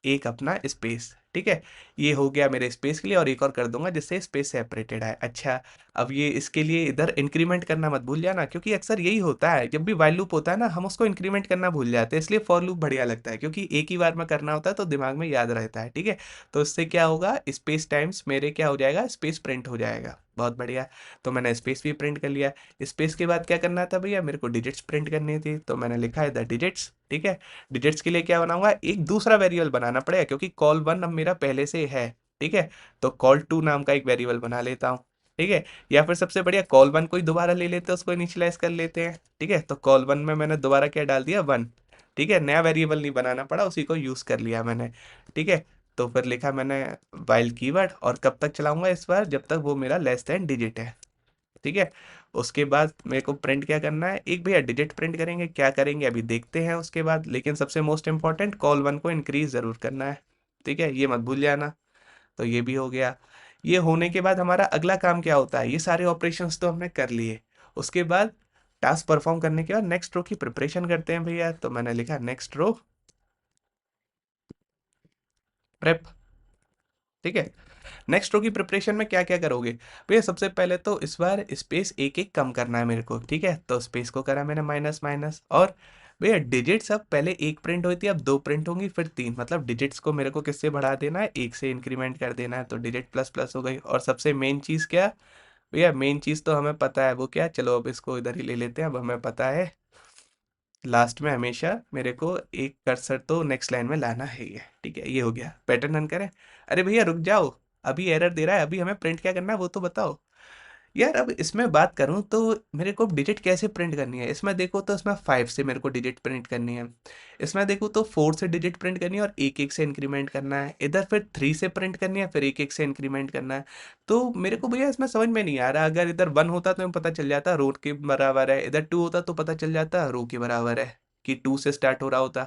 एक अपना स्पेस, ठीक है। ये हो गया मेरे स्पेस के लिए, और एक और कर दूंगा जिससे स्पेस सेपरेटेड है। अच्छा, अब ये इसके लिए इधर इंक्रीमेंट करना मत भूल जाना, क्योंकि अक्सर यही होता है जब भी वाइल लूप होता है ना, हम उसको इंक्रीमेंट करना भूल जाते हैं। इसलिए फॉर लूप बढ़िया लगता है, क्योंकि एक ही बार में करना होता है तो दिमाग में याद रहता है, ठीक है। तो इससे क्या होगा, स्पेस टाइम्स मेरे क्या हो जाएगा, स्पेस प्रिंट हो जाएगा, बहुत बढ़िया। तो मैंने स्पेस भी प्रिंट कर लिया। स्पेस के बाद क्या करना था भैया, मेरे को डिजिट्स प्रिंट करनी थी, तो मैंने लिखा है द डिजिट्स, ठीक है। डिजिट्स के लिए क्या बनाऊंगा, एक दूसरा वेरिएबल बनाना पड़ेगा, क्योंकि कॉल 1 अब मेरा पहले से है, ठीक है। तो कॉल 2 नाम का एक वेरिएबल बना लेता हूँ, ठीक है। या फिर सबसे बढ़िया कॉल 1 को ही दोबारा ले लेते हैं, उसको इनिशियलाइज कर लेते हैं, ठीक है। तो कॉल 1 में मैंने दोबारा क्या डाल दिया, 1, ठीक है। नया वेरिएबल नहीं बनाना पड़ा, उसी को यूज कर लिया मैंने, ठीक है। तो फिर लिखा मैंने वाइल कीवर्ड, और कब तक चलाऊंगा इस बार, जब तक वो मेरा लेस देन डिजिट है, ठीक है। उसके बाद मेरे को प्रिंट क्या करना है, एक भैया डिजिट प्रिंट करेंगे, क्या करेंगे अभी देखते हैं उसके बाद। लेकिन सबसे मोस्ट इंपॉर्टेंट, कॉल 1 को इंक्रीज जरूर करना है, ठीक है, ये मत भूल जाना। तो ये भी हो गया। ये होने के बाद हमारा अगला काम क्या होता है, ये सारे ऑपरेशंस तो हमने कर लिए। उसके बाद टास्क परफॉर्म करने के बाद नेक्स्ट रो की प्रिपरेशन करते हैं भैया। तो मैंने लिखा नेक्स्ट रो प्रेप, ठीक है। नेक्स्ट रो की प्रिपरेशन में क्या क्या करोगे भैया, सबसे पहले तो इस बार स्पेस एक एक कम करना है मेरे को, ठीक है। तो स्पेस को करा मैंने माइनस माइनस। और भैया डिजिट्स अब पहले एक प्रिंट हुई थी, अब दो प्रिंट होंगी, फिर तीन, मतलब डिजिट्स को मेरे को किससे बढ़ा देना है, एक से इंक्रीमेंट कर देना है। तो डिजिट प्लस प्लस हो गई। और सबसे मेन चीज़ क्या भैया, मेन चीज़ तो हमें पता है वो क्या, चलो अब इसको इधर ही ले लेते हैं। अब हमें पता है लास्ट में हमेशा मेरे को एक कर्सर तो नेक्स्ट लाइन में लाना है ही है, ठीक है। ये हो गया, पैटर्न रन करें। अरे भैया रुक जाओ, अभी एरर दे रहा है, अभी हमें प्रिंट क्या करना है वो तो बताओ। यार अब इसमें बात करूं तो मेरे को डिजिट कैसे प्रिंट करनी है, इसमें देखो तो इसमें 5 से मेरे को डिजिट प्रिंट करनी है, इसमें देखो तो 4 से डिजिट प्रिंट करनी है और एक एक से इंक्रीमेंट करना है, इधर फिर 3 से प्रिंट करनी है, फिर एक एक से इंक्रीमेंट करना है। तो मेरे को भैया इसमें समझ में नहीं आ रहा, अगर इधर 1 होता तो पता चल जाता रो के बराबर है, इधर 2 होता तो पता चल जाता रो के बराबर है, कि 2 से स्टार्ट हो रहा होता।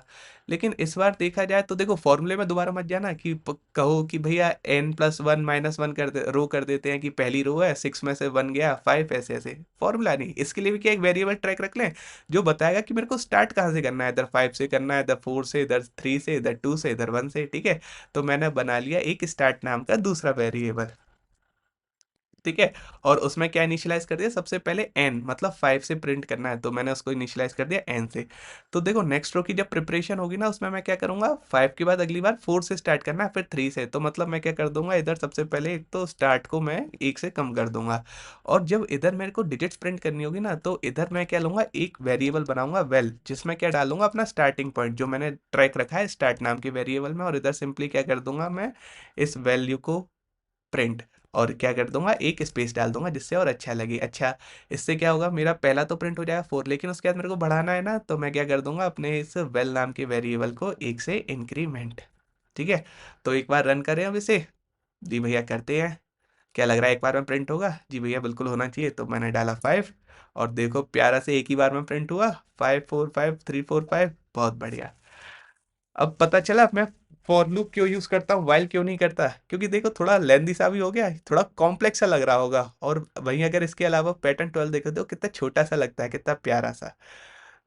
लेकिन इस बार देखा जाए तो देखो फॉर्मूले में दोबारा मत जाना कि कहो कि भैया n+1 - 1 कर दे, रो कर देते हैं कि पहली रो है 6 में से 1 गया 5, ऐसे ऐसे फॉर्मूला नहीं। इसके लिए भी क्या, एक वेरिएबल ट्रैक रख लें जो बताएगा कि मेरे को स्टार्ट कहाँ से करना है, इधर 5 से करना है, इधर 4 से, इधर 3 से, इधर 2 से, इधर 1 से, ठीक है। तो मैंने बना लिया एक स्टार्ट नाम का दूसरा वेरिएबल। ठीक है। और उसमें क्या इनिशियलाइज कर दिया, सबसे पहले एन मतलब 5 से प्रिंट करना है, तो मैंने उसको इनिशियलाइज कर दिया एन से। तो देखो नेक्स्ट रो की जब प्रिपरेशन होगी ना, उसमें मैं क्या करूंगा, 5 के बाद अगली बार 4 से स्टार्ट करना है, फिर 3 से। तो मतलब मैं क्या कर दूंगा, इधर सबसे पहले एक तो स्टार्ट को मैं 1 से कम कर दूंगा। और जब इधर मेरे को डिजिट्स प्रिंट करनी होगी ना, तो इधर मैं क्या लूंगा, एक वेरिएबल बनाऊंगा वेल, जिसमें क्या डालूंगा अपना स्टार्टिंग पॉइंट जो मैंने ट्रैक रखा है स्टार्ट नाम के वेरिएबल में, और इधर सिंपली क्या कर दूंगा मैं, इस वैल्यू को प्रिंट, और क्या कर दूंगा, एक स्पेस डाल दूंगा जिससे और अच्छा लगे। अच्छा, इससे क्या होगा, मेरा पहला तो प्रिंट हो जाएगा 4, लेकिन उसके बाद मेरे को बढ़ाना है ना, तो मैं क्या कर दूंगा, अपने इस वेल नाम के वेरिएबल को 1 से इंक्रीमेंट। ठीक है। तो एक बार रन करें अब इसे। जी भैया करते हैं। क्या लग रहा है एक बार में प्रिंट होगा? जी भैया बिल्कुल होना चाहिए। तो मैंने डाला 5, और देखो प्यारा से एक ही बार में प्रिंट हुआ, 5 4 5 3 4 5। बहुत बढ़िया। अब पता चला मैं फॉर लूप क्यों यूज करता हूँ, वाइल क्यों नहीं करता। क्योंकि देखो थोड़ा लेंदी सा भी हो गया, थोड़ा कॉम्प्लेक्स सा लग रहा होगा, और वहीं अगर इसके अलावा पैटर्न 12 देखो तो कितना छोटा सा लगता है, कितना प्यारा सा।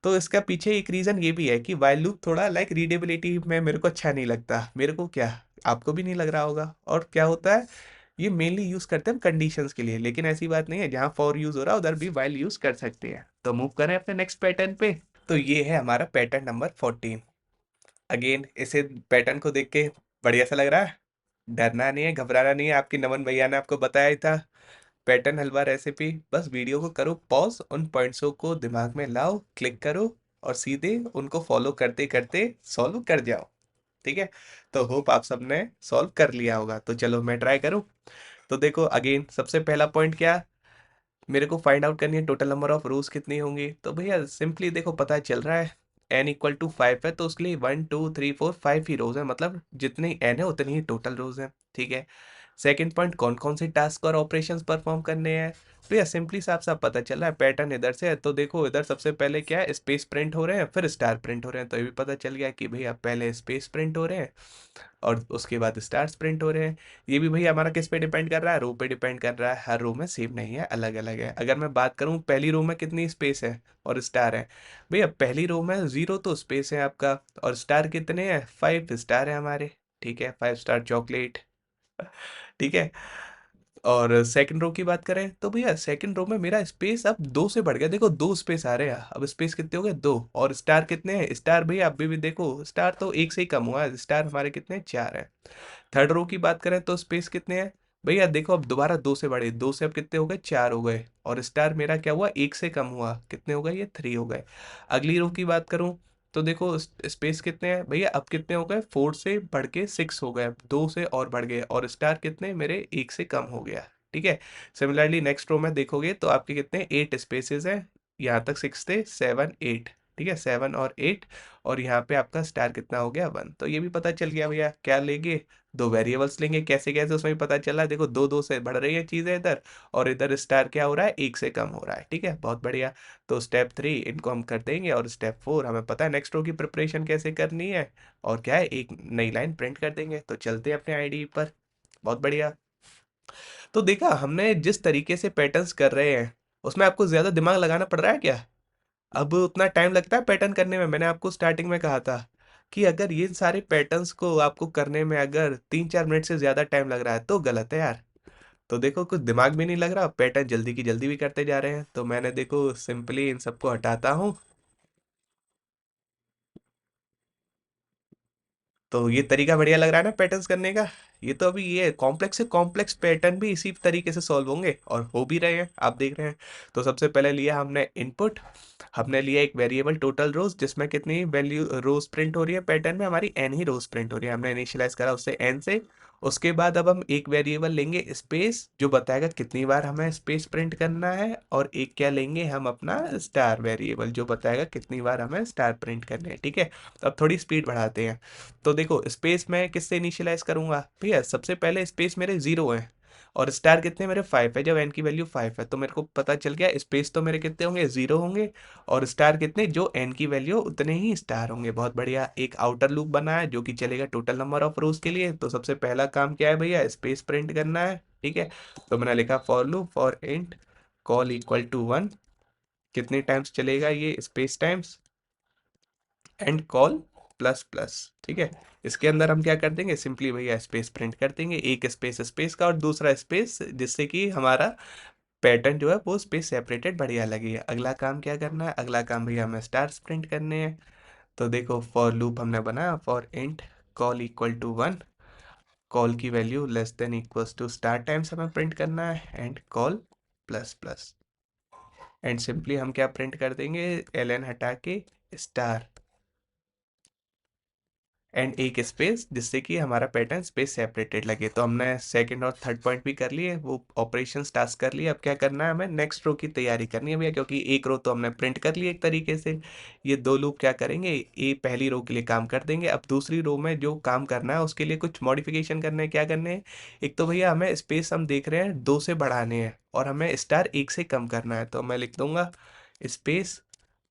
तो इसका पीछे एक रीजन ये भी है कि वाइल लूप थोड़ा लाइक रीडेबिलिटी में मेरे को अच्छा नहीं लगता। मेरे को क्या, आपको भी नहीं लग रहा होगा। और क्या होता है, ये मेनली यूज करते हैं हम कंडीशंस के लिए, लेकिन ऐसी बात नहीं है, जहाँ फॉर यूज हो रहा है उधर भी वाइल यूज कर सकते हैं। तो मूव करें अपने नेक्स्ट पैटर्न पे। तो ये है हमारा पैटर्न नंबर 14। अगेन इसे पैटर्न को देख के बढ़िया सा लग रहा है। डरना नहीं है, घबराना नहीं है, आपकी नमन भैया ने आपको बताया ही था। पैटर्न हलवा रेसिपी, बस वीडियो को करो पॉज, उन पॉइंट्सों को दिमाग में लाओ, क्लिक करो, और सीधे उनको फॉलो करते करते सॉल्व कर जाओ। ठीक है। तो होप आप सबने सॉल्व कर लिया होगा। तो चलो मैं ट्राई करूं। तो देखो अगेन सबसे पहला पॉइंट क्या, मेरे को फाइंड आउट करनी है टोटल नंबर ऑफ रोज कितनी होंगी। तो भैया सिंपली देखो पता चल रहा है n इक्वल टू 5 है, तो उसके लिए 1 2 3 4 5 ही रोज है, मतलब जितनी n है उतनी ही टोटल रोज है। ठीक है। सेकंड पॉइंट, कौन कौन से टास्क और ऑपरेशंस परफॉर्म करने हैं। तो यह सिंपली साफ साफ पता चल रहा है, पैटर्न इधर से है। तो देखो इधर सबसे पहले क्या है, स्पेस प्रिंट हो रहे हैं, फिर स्टार प्रिंट हो रहे हैं। तो ये भी पता चल गया कि भैया पहले स्पेस प्रिंट हो रहे हैं, और उसके बाद स्टार्स प्रिंट हो रहे हैं। ये भी भैया हमारा किस पे डिपेंड कर रहा है, रो पे डिपेंड कर रहा है। हर रो में सेम नहीं है, अलग अलग है। अगर मैं बात करूं पहली रो में कितनी स्पेस है और स्टार है, भैया पहली रो में 0 तो स्पेस है आपका, और स्टार कितने हैं, 5 स्टार है हमारे। ठीक है, 5 स्टार चॉकलेट। ठीक है। और सेकंड रो की बात करें तो भैया सेकंड रो में मेरा स्पेस अब 2 से बढ़ गया, देखो 2 स्पेस आ रहे हैं। अब स्पेस कितने हो गए, 2। और स्टार कितने हैं, स्टार भैया अभी भी देखो स्टार तो 1 से ही कम हुआ है, स्टार हमारे कितने 4 है। थर्ड रो की बात करें तो स्पेस कितने हैं, भैया देखो अब दोबारा 2 से बढ़े, 2 से अब कितने हो गए, 4 हो गए। और स्टार मेरा क्या हुआ, 1 से कम हुआ, कितने हो गए, ये 3 हो गए। अगली रो की बात करूं तो देखो स्पेस कितने हैं भैया, अब कितने हो गए, 4 से बढ़ के 6 हो गए, 2 से और बढ़ गए। और स्टार कितने मेरे 1 से कम हो गया। ठीक है। सिमिलरली नेक्स्ट रो में देखोगे तो आपके कितने 8 स्पेसेस हैं, यहाँ तक 6 थे, 7 8। ठीक है, 7 और 8। और यहाँ पे आपका स्टार कितना हो गया, 1। तो ये भी पता चल गया भैया, क्या लेंगे, दो वेरिएबल्स लेंगे। कैसे कैसे उसमें भी पता चला, देखो 2 2 से बढ़ रही है चीजें इधर, और इधर स्टार क्या हो रहा है, 1 से कम हो रहा है। ठीक है, बहुत बढ़िया। तो स्टेप 3 इनको हम कर देंगे, और स्टेप 4 हमें पता है नेक्स्ट रो की प्रिपरेशन कैसे करनी है। और क्या है, एक नई लाइन प्रिंट कर देंगे। तो चलते हैं अपने आईडी पर। बहुत बढ़िया। तो देखा हमने जिस तरीके से पैटर्न्स कर रहे हैं, उसमें आपको ज्यादा दिमाग लगाना पड़ रहा है क्या? अब उतना टाइम लगता है पैटर्न करने में, मैंने आपको स्टार्टिंग में कहा था कि अगर ये सारे पैटर्न्स को आपको करने में अगर 3 4 मिनट से ज्यादा टाइम लग रहा है तो गलत है यार। तो देखो कुछ दिमाग भी नहीं लग रहा, पैटर्न जल्दी की जल्दी भी करते जा रहे हैं। तो मैंने देखो सिंपली इन सबको हटाता हूँ। तो ये तरीका बढ़िया लग रहा है ना पैटर्न्स करने का। ये तो अभी ये कॉम्प्लेक्स से कॉम्प्लेक्स पैटर्न भी इसी तरीके से सॉल्व होंगे, और हो भी रहे हैं, आप देख रहे हैं। तो सबसे पहले लिया हमने इनपुट, हमने लिया एक वेरिएबल टोटल रोज, जिसमें कितनी वैल्यू रोज प्रिंट हो रही है, पैटर्न में हमारी एन ही रोज प्रिंट हो रही है, हमने इनिशियलाइज करा उससे एन से। उसके बाद अब हम एक वेरिएबल लेंगे स्पेस, जो बताएगा कितनी बार हमें स्पेस प्रिंट करना है। और एक क्या लेंगे हम अपना स्टार वेरिएबल, जो बताएगा कितनी बार हमें स्टार प्रिंट करने हैं। ठीक है। तो अब थोड़ी स्पीड बढ़ाते हैं। तो देखो स्पेस मैं किससे इनिशियलाइज करूंगा भैया, सबसे पहले स्पेस मेरे 0 है, और स्टार कितने मेरे 5 है। जब एन की वैल्यू 5 है तो मेरे को पता चल गया स्पेस तो मेरे कितने होंगे, 0 होंगे। और स्टार कितने, जो एन की वैल्यू उतने ही स्टार होंगे। बहुत बढ़िया। एक आउटर लूप बना है जो कि चलेगा टोटल नंबर ऑफ रोज के लिए। तो सबसे पहला काम क्या है भैया, स्पेस प्रिंट करना है। ठीक है। तो मैंने लिखा for loop for int col equal to 1, कितने टाइम्स चलेगा ये, space times, and col plus plus. ठीक है, इसके अंदर हम क्या कर देंगे, सिंपली भैया स्पेस प्रिंट कर देंगे, एक स्पेस स्पेस का और दूसरा स्पेस, जिससे कि हमारा पैटर्न जो है वो स्पेस सेपरेटेड बढ़िया लगे। अगला काम क्या करना है, अगला काम भैया हमें स्टार्स प्रिंट करने हैं। तो देखो फॉर लूप हमने बनाया, for int col equal to 1, col की value less than equals to star times हमें प्रिंट करना है, and col plus plus. And simply हम क्या प्रिंट कर देंगे, एल एन हटा के स्टार एंड एक स्पेस, जिससे कि हमारा पैटर्न स्पेस सेपरेटेड लगे। तो हमने सेकंड और थर्ड पॉइंट भी कर लिए, वो ऑपरेशंस टास्क कर लिए। अब क्या करना है, हमें नेक्स्ट रो की तैयारी करनी है भैया, क्योंकि एक रो तो हमने प्रिंट कर ली एक तरीके से। ये दो लूप क्या करेंगे, ये पहली रो के लिए काम कर देंगे। अब दूसरी रो में जो काम करना है उसके लिए कुछ मॉडिफिकेशन करने हैं। क्या करने हैं, एक तो भैया हमें स्पेस हम देख रहे हैं 2 से बढ़ाने हैं, और हमें स्टार 1 से कम करना है। तो मैं लिख दूंगा स्पेस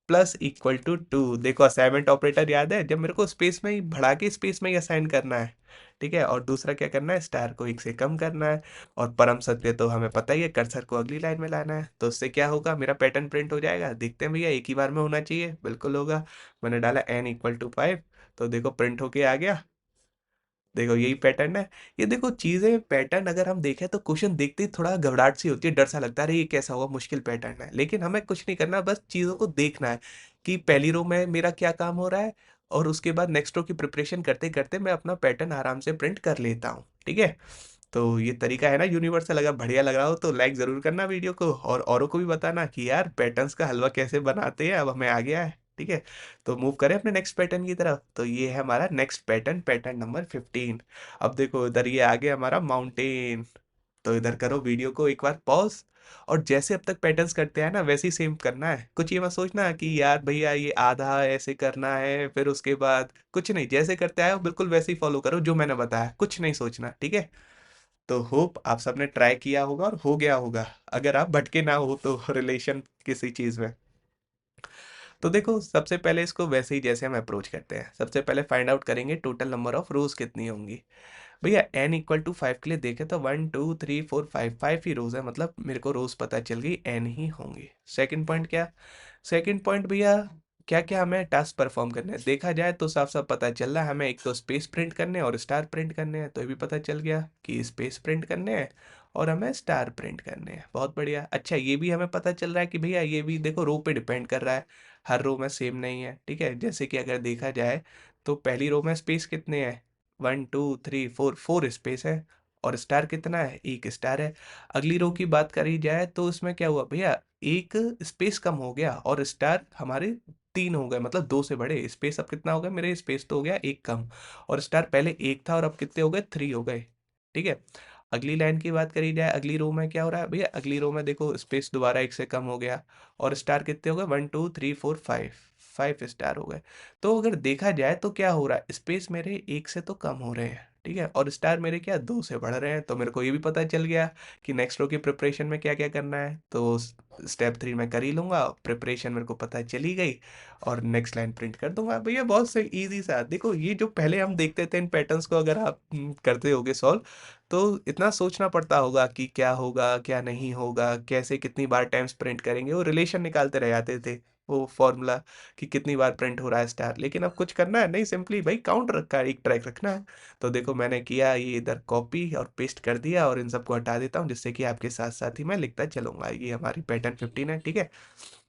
प्लस इक्वल टू 2। देखो असाइनमेंट ऑपरेटर याद है, जब मेरे को स्पेस में ही बढ़ा के स्पेस में ही असाइन करना है। ठीक है, और दूसरा क्या करना है, स्टार को 1 से कम करना है। और परम सत्य तो हमें पता ही है, कर्सर को अगली लाइन में लाना है। तो उससे क्या होगा, मेरा पैटर्न प्रिंट हो जाएगा। देखते हैं भैया, एक ही बार में होना चाहिए, बिल्कुल होगा। मैंने डाला n इक्वल टू 5, तो देखो प्रिंट होके आ गया। देखो यही पैटर्न है। ये देखो चीजें, पैटर्न अगर हम देखें तो क्वेश्चन देखते ही थोड़ा घबराहट सी होती है, डर सा लगता है, अरे ये कैसा होगा, मुश्किल पैटर्न है। लेकिन हमें कुछ नहीं करना, बस चीजों को देखना है कि पहली रो में मेरा क्या काम हो रहा है, और उसके बाद नेक्स्ट रो की प्रिपरेशन करते करते मैं अपना पैटर्न आराम से प्रिंट कर लेता हूँ। ठीक है, तो ये तरीका है ना यूनिवर्सल। अगर बढ़िया लग रहा हो तो लाइक जरूर करना वीडियो को, और औरों को भी बताना कि यार पैटर्न्स का हलवा कैसे बनाते हैं, अब हमें आ गया है। ठीक है, तो मूव करें अपने नेक्स्ट पैटर्न की तरफ। तो ये है हमारा नेक्स्ट पैटर्न, पैटर्न नंबर 15। अब देखो इधर ये आ गया हमारा माउंटेन। तो इधर करो वीडियो को एक बार पॉज, और जैसे अब तक पैटर्न्स करते हैं ना वैसे ही सेम करना है। कुछ ये मत सोचना कि यार भैया ये आधा ऐसे करना है, फिर उसके बाद कुछ नहीं, जैसे करते आए हो बिल्कुल वैसे ही फॉलो करो जो मैंने बताया, कुछ नहीं सोचना। ठीक है, तो होप आप सबने ट्राई किया होगा और हो गया होगा, अगर आप भटके ना हो तो रिलेशन किसी चीज में। तो देखो सबसे पहले इसको वैसे ही जैसे हम अप्रोच करते हैं, सबसे पहले फाइंड आउट करेंगे टोटल नंबर ऑफ रोज कितनी होंगी। भैया n इक्वल टू 5 के लिए देखे तो 1 2 3 4 5, 5 ही रोज है, मतलब मेरे को रोज पता चल गई n ही होंगी। सेकंड पॉइंट क्या, सेकंड पॉइंट भैया क्या क्या हमें टास्क परफॉर्म करने हैं, देखा जाए तो साफ साफ पता चल रहा है हमें, एक तो स्पेस प्रिंट करने हैं और स्टार प्रिंट करने हैं। तो ये भी पता चल गया कि स्पेस प्रिंट करने हैं और हमें स्टार प्रिंट करने हैं। बहुत बढ़िया। अच्छा ये भी हमें पता चल रहा है कि भैया ये भी देखो रो पे डिपेंड कर रहा है, हर रो में सेम नहीं है। ठीक है, जैसे कि अगर देखा जाए तो पहली रो में स्पेस कितने हैं, 1 2 3 4, 4 स्पेस है, और स्टार कितना है, एक स्टार है। अगली रो की बात करी जाए तो उसमें क्या हुआ भैया, एक स्पेस कम हो गया और स्टार हमारे 3 हो गए, मतलब 2 से बड़े। स्पेस अब कितना हो गया, मेरे स्पेस तो हो गया एक कम, और स्टार पहले एक था और अब कितने हो गए, 3 हो गए। ठीक है, अगली लाइन की बात करी जाए, अगली रो में क्या हो रहा है भैया, अगली रो में देखो स्पेस दोबारा एक से कम हो गया, और स्टार कितने हो गए, 1 2 3 4 5, 5 स्टार हो गए। तो अगर देखा जाए तो क्या हो रहा है, स्पेस मेरे एक से तो कम हो रहे हैं, ठीक है, और स्टार मेरे क्या 2 से बढ़ रहे हैं। तो मेरे को ये भी पता चल गया कि नेक्स्ट रो की प्रिपरेशन में क्या क्या करना है। तो स्टेप 3 में कर ही लूंगा, प्रिपरेशन मेरे को पता चली गई, और नेक्स्ट लाइन प्रिंट कर दूंगा। भैया बहुत सही, इजी सा। देखो ये जो पहले हम देखते थे इन पैटर्न्स को, अगर आप करते होगे सॉल्व, तो इतना सोचना पड़ता होगा कि क्या होगा क्या नहीं होगा, कैसे कितनी बार टाइम्स प्रिंट करेंगे, वो रिलेशन निकालते रह जाते थे, वो फॉर्मूला कि कितनी बार प्रिंट हो रहा है स्टार। लेकिन अब कुछ करना है नहीं, सिंपली भाई काउंट रखा है, एक ट्रैक रखना है। तो देखो मैंने किया, ये इधर कॉपी और पेस्ट कर दिया, और इन सबको हटा देता हूँ, जिससे कि आपके साथ साथ ही मैं लिखता चलूंगा। ये हमारी पैटर्न 15 है। ठीक है,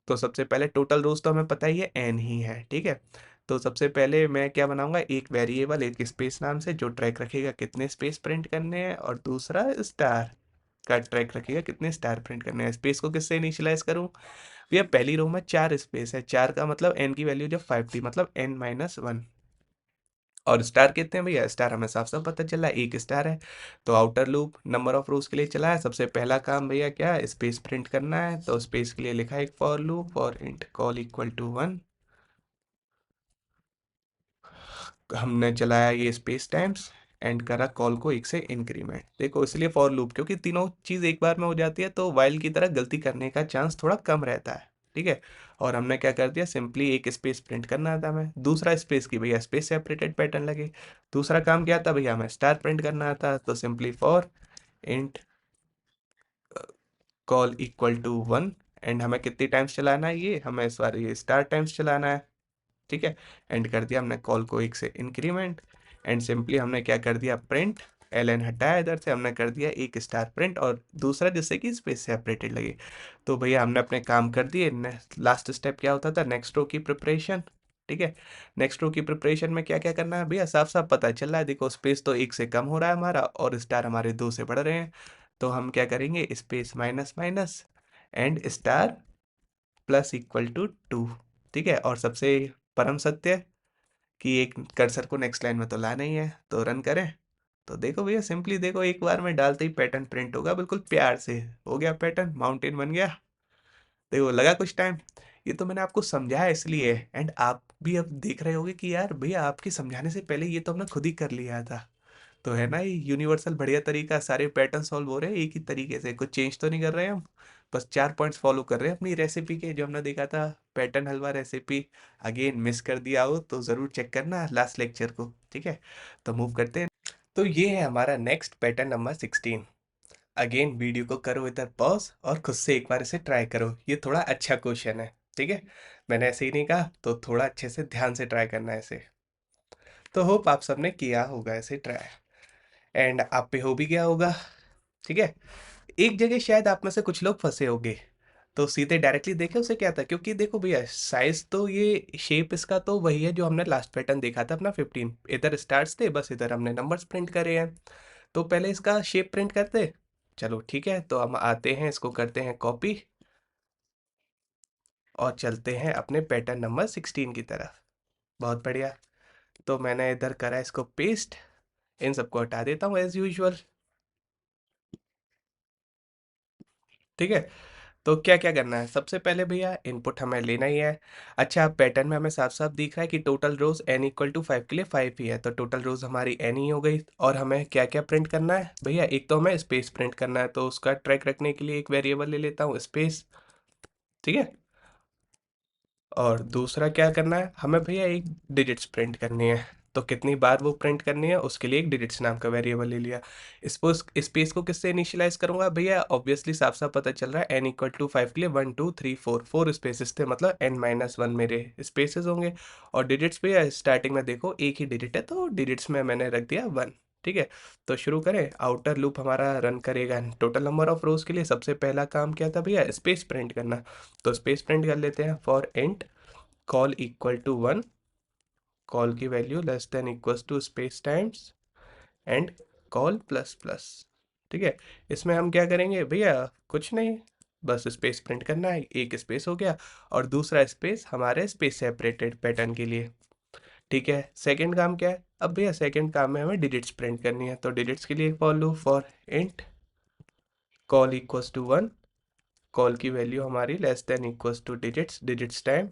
तो सबसे पहले टोटल रोज तो हमें पता ही है n ही है। ठीक है, तो सबसे पहले मैं क्या बनाऊंगा, एक वेरिएबल एक स्पेस नाम से, जो ट्रैक रखेगा कितने स्पेस प्रिंट करने हैं, और दूसरा स्टार का ट्रैक रखेगा कितने स्टार प्रिंट करने हैं। स्पेस को किससे इनिशियलाइज करूं भैया, पहली रो में 4 स्पेस है, 4 का मतलब n की वैल्यू जब 5 थी, मतलब n-1। और स्टार कितने हैं भैया, स्टार हमें साफ साफ पता चला एक स्टार है। तो आउटर लूप नंबर ऑफ रोज के लिए चला है। सबसे पहला काम भैया क्या, स्पेस प्रिंट करना है। तो स्पेस के लिए लिखा है एक for loop, for int col equal to 1। हमने चलाया ये स्पेस टाइम्स, एंड करा कॉल को एक से इंक्रीमेंट। देखो इसलिए फॉर लूप, क्योंकि तीनों चीज एक बार में हो जाती है, तो वाइल की तरह गलती करने का चांस थोड़ा कम रहता है। ठीक है, और हमने क्या कर दिया, सिंपली एक स्पेस प्रिंट करना था हमें, दूसरा स्पेस की भैया स्पेस सेपरेटेड पैटर्न लगे। दूसरा काम क्या था भैया, हमें स्टार प्रिंट करना था। तो simply for int col equal to 1, and हमें कितनी टाइम्स चलाना है, ये हमें इस बार ये स्टार टाइम्स चलाना है। ठीक है। एंड कर दिया हमने कॉल को 1 से इंक्रीमेंट, एंड सिंपली हमने क्या कर दिया प्रिंट, एल एन हटाया इधर से, हमने कर दिया एक स्टार प्रिंट और दूसरा जिससे कि स्पेस सेपरेटेड लगे। तो भैया हमने अपने काम कर दिए। लास्ट स्टेप क्या होता था, नेक्स्ट रो की प्रिपरेशन। ठीक है, नेक्स्ट रो की प्रिपरेशन में क्या क्या करना है भैया, साफ साफ पता चल रहा है, देखो स्पेस तो 1 से कम हो रहा है हमारा और स्टार हमारे 2 से बढ़ रहे हैं। तो हम क्या करेंगे, space minus minus and star plus equal to 2। ठीक है, और सबसे परम सत्य कि एक कर्सर को नेक्स्ट लाइन में तो लाना ही है, तो रन करें। तो देखो भैया सिंपली देखो, एक बार में डालते ही पैटर्न प्रिंट होगा, बिल्कुल प्यार से हो गया, पैटर्न माउंटेन बन गया। देखो लगा कुछ टाइम, ये तो मैंने आपको समझाया इसलिए, एंड आप भी अब देख रहे होगे कि यार भैया आपके समझाने से पहले ये तो हमने खुद ही कर लिया था। तो है ना, ये यूनिवर्सल बढ़िया तरीका, सारे पैटर्न सॉल्व हो रहे हैं एक ही तरीके से, कुछ चेंज तो नहीं कर रहे हैं हम, बस 4 पॉइंट्स फॉलो कर रहे हैं अपनी रेसिपी के, जो हमने देखा था पैटर्न हलवा रेसिपी। अगेन मिस कर दिया हो तो ज़रूर चेक करना लास्ट लेक्चर को। ठीक है, तो मूव करते हैं। तो ये है हमारा next pattern number 16। Again video को करो इधर पॉज और खुद से एक बार इसे ट्राई करो, ये थोड़ा अच्छा क्वेश्चन है। ठीक है, मैंने ऐसे ही नहीं कहा, तो थोड़ा अच्छे से ध्यान से ट्राई करना है इसे। तो होप आप सबने किया होगा ऐसे ट्राई, एंड आप पे हो भी गया होगा। ठीक है, एक जगह शायद आप में से कुछ लोग फंसे होंगे, तो सीधे डायरेक्टली देखे उसे क्या था, क्योंकि देखो भैया साइज तो ये शेप इसका तो वही है जो हमने लास्ट पैटर्न देखा था अपना 15, इधर स्टार्स थे, बस इधर हमने नंबर्स प्रिंट करे हैं। तो पहले इसका शेप प्रिंट करते। चलो ठीक है, तो हम आते हैं, इसको करते हैं कॉपी और चलते हैं अपने पैटर्न नंबर 16 की तरफ। बहुत बढ़िया, तो मैंने इधर करा इसको पेस्ट, इन सबको हटा देता हूँ एज यूजुअल। ठीक है, तो क्या क्या करना है, सबसे पहले भैया इनपुट हमें लेना ही है। अच्छा, पैटर्न में हमें साफ साफ दिख रहा है कि total rows n equal to 5 के लिए 5 ही है, तो टोटल रोज हमारी n ही हो गई। और हमें क्या क्या प्रिंट करना है भैया, एक तो हमें स्पेस प्रिंट करना है, तो उसका ट्रैक रखने के लिए एक वेरिएबल ले लेता हूँ स्पेस। ठीक है, और दूसरा क्या करना है हमें भैया, एक डिजिट्स प्रिंट करनी है, तो कितनी बार वो प्रिंट करनी है उसके लिए एक डिजिट्स नाम का वेरिएबल ले लिया। स्पोज स्पेस को किससे इनिशियलाइज करूंगा भैया, ऑब्वियसली साफ साफ पता चल रहा है n इक्वल टू 5 के लिए 1 2 3 4 4 स्पेसेस थे, मतलब n-1 मेरे स्पेसेस होंगे। और डिजिट्स भैया स्टार्टिंग में देखो एक ही डिजिट है, तो डिजिट्स में मैंने रख दिया 1। ठीक है, तो शुरू करें। आउटर लूप हमारा रन करेगा टोटल नंबर ऑफ रोज के लिए। सबसे पहला काम क्या था भैया, स्पेस प्रिंट करना, तो स्पेस प्रिंट कर लेते हैं for int col equal to 1, col की value less than equals to space times and col plus plus. ठीक है, इसमें हम क्या करेंगे भैया, कुछ नहीं, बस स्पेस प्रिंट करना है, एक स्पेस हो गया और दूसरा स्पेस हमारे स्पेस सेपरेटेड पैटर्न के लिए। ठीक है, सेकंड काम क्या है, अब भैया सेकंड काम में हमें डिजिट्स प्रिंट करनी है, तो डिजिट्स के लिए for loop for int col equals to 1, col की वैल्यू हमारी less than equals to digits, digits time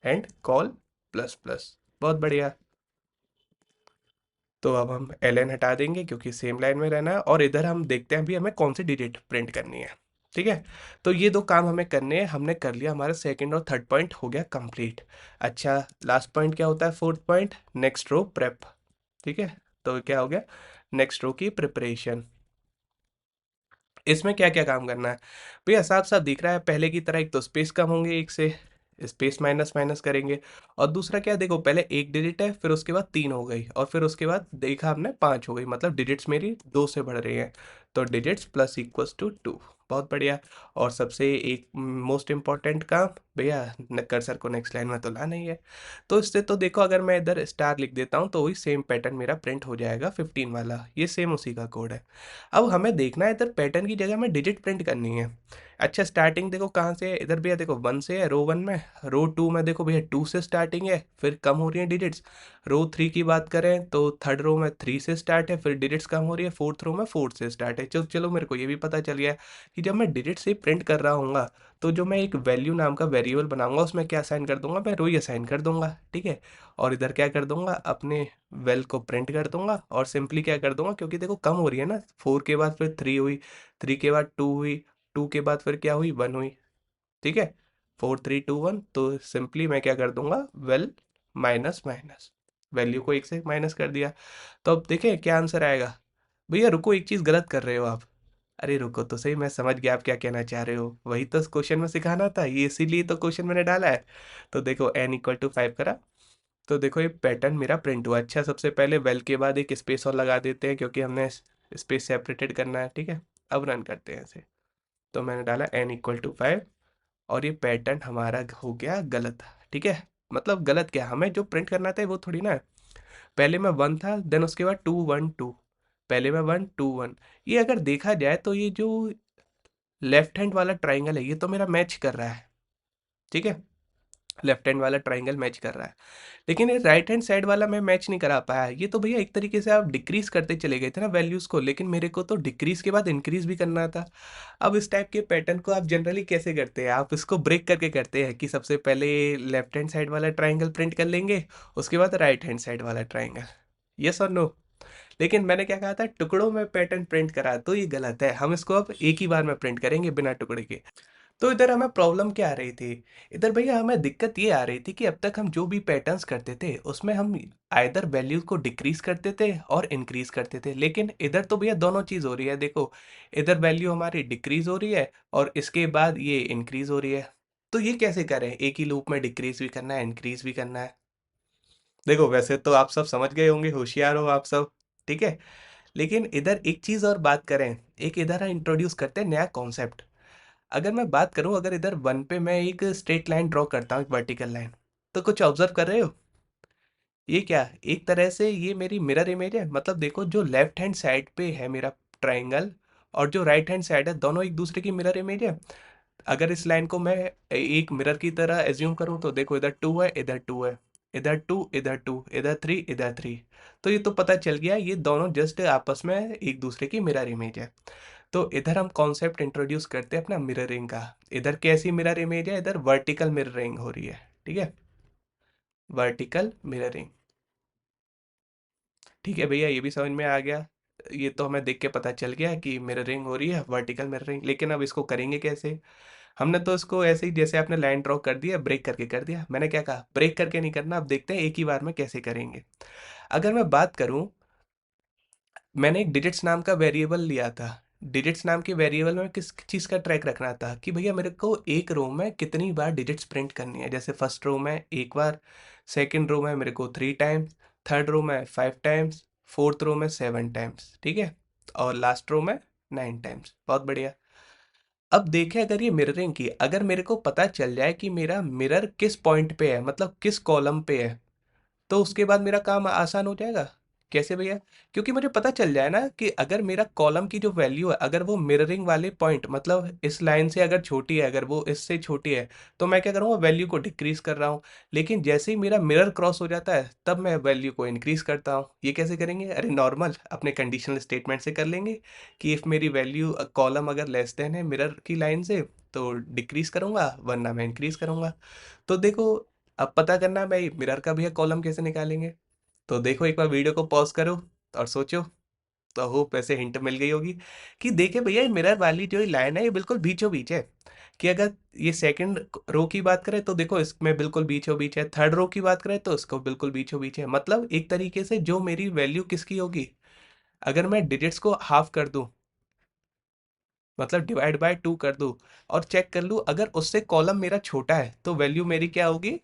and col plus plus. बहुत बढ़िया, तो अब हम एल एन हटा देंगे क्योंकि सेम लाइन में रहना है, और इधर हम देखते हैं भी हमें कौन सी डिजिट प्रिंट करनी है। ठीक है, तो ये दो काम हमें करने हैं, हमने कर लिया, हमारा सेकंड और थर्ड पॉइंट हो गया कंप्लीट। अच्छा, लास्ट पॉइंट क्या होता है, fourth point, next row prep. ठीक है, तो क्या हो गया, नेक्स्ट रो की प्रिपरेशन। इसमें क्या क्या काम करना है भैया, साफ साफ दिख रहा है, पहले की तरह एक तो स्पेस कम होंगे, एक से स्पेस माइनस माइनस करेंगे। और दूसरा क्या, देखो पहले एक डिजिट है, फिर उसके बाद 3 हो गई, और फिर उसके बाद देखा हमने 5 हो गई, मतलब डिजिट्स मेरी 2 से बढ़ रही हैं, तो डिजिट्स प्लस इक्वल्स टू 2। बहुत बढ़िया, और सबसे एक मोस्ट इम्पॉर्टेंट काम भैया, कर्सर को नेक्स्ट लाइन में तो लाना ही है। तो इससे तो देखो, अगर मैं इधर स्टार लिख देता हूँ तो वही सेम पैटर्न मेरा प्रिंट हो जाएगा 15 वाला, ये सेम उसी का कोड है। अब हमें देखना है इधर पैटर्न की जगह में डिजिट प्रिंट करनी है। अच्छा, स्टार्टिंग देखो कहाँ से है, इधर भैया देखो 1 से है, रो 1 में। रो 2 में देखो भैया 2 से स्टार्टिंग है, फिर कम हो रही है डिजिट्स। रो 3 की बात करें तो थर्ड रो में 3 से स्टार्ट है, फिर डिजिट्स कम हो रही है, फोर्थ रो में 4 से स्टार्ट है। चलो चलो, मेरे को ये भी पता चल गया कि जब मैं डिजिट से प्रिंट कर रहा हूँ, तो जो मैं एक वैल्यू नाम का वेरिएबल बनाऊंगा उसमें क्या असाइन कर दूंगा, मैं रो ही असाइन कर दूंगा। ठीक है, और इधर क्या कर दूंगा, अपने वेल को प्रिंट कर दूंगा, और सिंपली क्या कर दूंगा, क्योंकि देखो कम हो रही है ना, 4 के बाद फिर 3 हुई, 3 के बाद 2 हुई, 2 के बाद फिर क्या हुई, 1 हुई। ठीक है, 4 3 2 1, तो सिंपली मैं क्या कर दूंगा, वेल माइनस माइनस, वैल्यू को एक से माइनस कर दिया। तो अब देखें क्या आंसर आएगा। भैया रुको, एक चीज़ गलत कर रहे हो आप, अरे रुको तो सही, मैं समझ गया आप क्या कहना चाह रहे हो, वही तो क्वेश्चन में सिखाना था, ये इसीलिए तो क्वेश्चन मैंने डाला है। तो देखो n = 5 करा, तो देखो ये पैटर्न मेरा प्रिंट हुआ। अच्छा, सबसे पहले वेल के बाद एक स्पेस और लगा देते हैं क्योंकि हमने स्पेस सेपरेटेड करना है, ठीक है। अब रन करते हैं इसे। तो मैंने डाला n = 5 और ये पैटर्न हमारा हो गया गलत, ठीक है। मतलब गलत क्या, हमें जो प्रिंट करना था वो थोड़ी ना है। पहले में 1 था, देन उसके बाद 2 1 2, पहले में 1 2 1। ये अगर देखा जाए तो ये जो लेफ्ट हैंड वाला ट्राइंगल है ये तो मेरा मैच कर रहा है, ठीक है। लेफ्ट हैंड वाला ट्राइंगल मैच कर रहा है, लेकिन ये राइट हैंड साइड वाला मैं मैच नहीं करा पाया। ये तो भैया एक तरीके से आप डिक्रीज करते चले गए थे ना वैल्यूज को, लेकिन मेरे को तो डिक्रीज के बाद इंक्रीज भी करना था। अब इस टाइप के पैटर्न को आप जनरली कैसे करते हैं, आप इसको ब्रेक करके करते हैं कि सबसे पहले लेफ्ट हैंड साइड वाला ट्राइंगल प्रिंट कर लेंगे, उसके बाद राइट हैंड साइड वाला ट्राइंगल। यस और नो? लेकिन मैंने क्या कहा था, टुकड़ों में पैटर्न प्रिंट करा, तो ये गलत है। हम इसको अब एक ही बार में प्रिंट करेंगे बिना टुकड़े के। तो इधर हमें प्रॉब्लम क्या आ रही थी, इधर भैया हमें दिक्कत ये आ रही थी कि अब तक हम जो भी पैटर्न्स करते थे उसमें हम आइदर वैल्यूज को डिक्रीज करते थे और इंक्रीज करते थे, लेकिन इधर तो भैया दोनों चीज़ हो रही है। देखो, इधर वैल्यू हमारी डिक्रीज हो रही है और इसके बाद ये इंक्रीज हो रही है। तो ये कैसे करें, एक ही लूप में डिक्रीज भी करना है इंक्रीज भी करना है। देखो वैसे तो आप सब समझ गए होंगे, होशियार हो आप सब, ठीक है। लेकिन इधर एक चीज़ और बात करें, एक इधर इंट्रोड्यूस करते हैं नया कॉन्सेप्ट। अगर मैं बात करूं, अगर इधर वन पे मैं एक स्ट्रेट लाइन ड्रॉ करता हूँ, एक वर्टिकल लाइन, तो कुछ ऑब्जर्व कर रहे हो? ये क्या, एक तरह से ये मेरी मिरर इमेज है। मतलब देखो, जो लेफ्ट हैंड साइड पे है मेरा ट्राइंगल और जो राइट हैंड साइड है, दोनों एक दूसरे की मिरर इमेज है। अगर इस लाइन को मैं एक मिरर की तरह एज्यूम करूं तो देखो, इधर 2 है, इधर 2 है, इधर 2 इधर 2, इधर 3 इधर 3। तो ये तो पता चल गया ये दोनों जस्ट आपस में एक दूसरे की मिरर इमेज है। तो इधर हम कॉन्सेप्ट इंट्रोड्यूस करते हैं अपना मिररिंग का। इधर कैसी मिरर इमेज है, इधर वर्टिकल मिररिंग हो रही है, ठीक है। वर्टिकल मिररिंग, ठीक है भैया, ये भी समझ में आ गया। ये तो हमें देख के पता चल गया कि मिररिंग हो रही है, वर्टिकल मिररिंग। लेकिन अब इसको करेंगे कैसे? हमने तो इसको ऐसे ही, जैसे आपने लाइन ड्रॉ कर दिया, ब्रेक करके कर दिया। मैंने क्या कहा, ब्रेक करके नहीं करना। अब देखते हैं एक ही बार में कैसे करेंगे। अगर मैं बात करूं, मैंने एक डिजिट्स नाम का वेरिएबल लिया था। डिजिट्स नाम के वेरिएबल में किस चीज़ का ट्रैक रखना था कि भैया मेरे को एक रो में कितनी बार डिजिट्स प्रिंट करनी है। जैसे फर्स्ट रो में एक बार, सेकंड रो में मेरे को 3 टाइम्स, थर्ड रो में 5 टाइम्स, फोर्थ रो में 7 टाइम्स, ठीक है। और लास्ट रो में 9 टाइम्स। बहुत बढ़िया। अब देखें, अगर ये मिररिंग की, अगर मेरे को पता चल जाए कि मेरा मिरर किस पॉइंट पे है, मतलब किस कॉलम पे है, तो उसके बाद मेरा काम आसान हो जाएगा। कैसे भैया? क्योंकि मुझे पता चल जाए ना कि अगर मेरा कॉलम की जो वैल्यू है, अगर वो मिररिंग वाले पॉइंट, मतलब इस लाइन से अगर छोटी है, अगर वो इससे छोटी है, तो मैं क्या करूँगा, वैल्यू को डिक्रीज कर रहा हूँ। लेकिन जैसे ही मेरा मिरर क्रॉस हो जाता है, तब मैं वैल्यू को इंक्रीज करता हूँ। ये कैसे करेंगे? अरे नॉर्मल अपने कंडीशनल स्टेटमेंट से कर लेंगे कि इफ़ मेरी वैल्यू कॉलम अगर लेस देन है मिरर की लाइन से, तो डिक्रीज करूँगा, वरना मैं इंक्रीज करूँगा। तो देखो, अब पता करना है भाई मिरर का भैया कॉलम कैसे निकालेंगे। तो देखो, एक बार वीडियो को पॉज करो और सोचो। तो होप ऐसे हिंट मिल गई होगी कि देखे भैया, ये मिरर वाली जो लाइन है ये बिल्कुल बीचों बीच है। कि अगर ये सेकंड रो की बात करें तो देखो इसमें बिल्कुल बीचों बीच है, थर्ड रो की बात करें तो इसको बिल्कुल बीचों बीच है। मतलब एक तरीके से जो मेरी वैल्यू किसकी होगी, अगर मैं डिजिट्स को हाफ कर दूं, मतलब डिवाइड बाय 2 कर दूं, और चेक कर लूं अगर उससे कॉलम मेरा छोटा है, तो वैल्यू मेरी क्या होगी,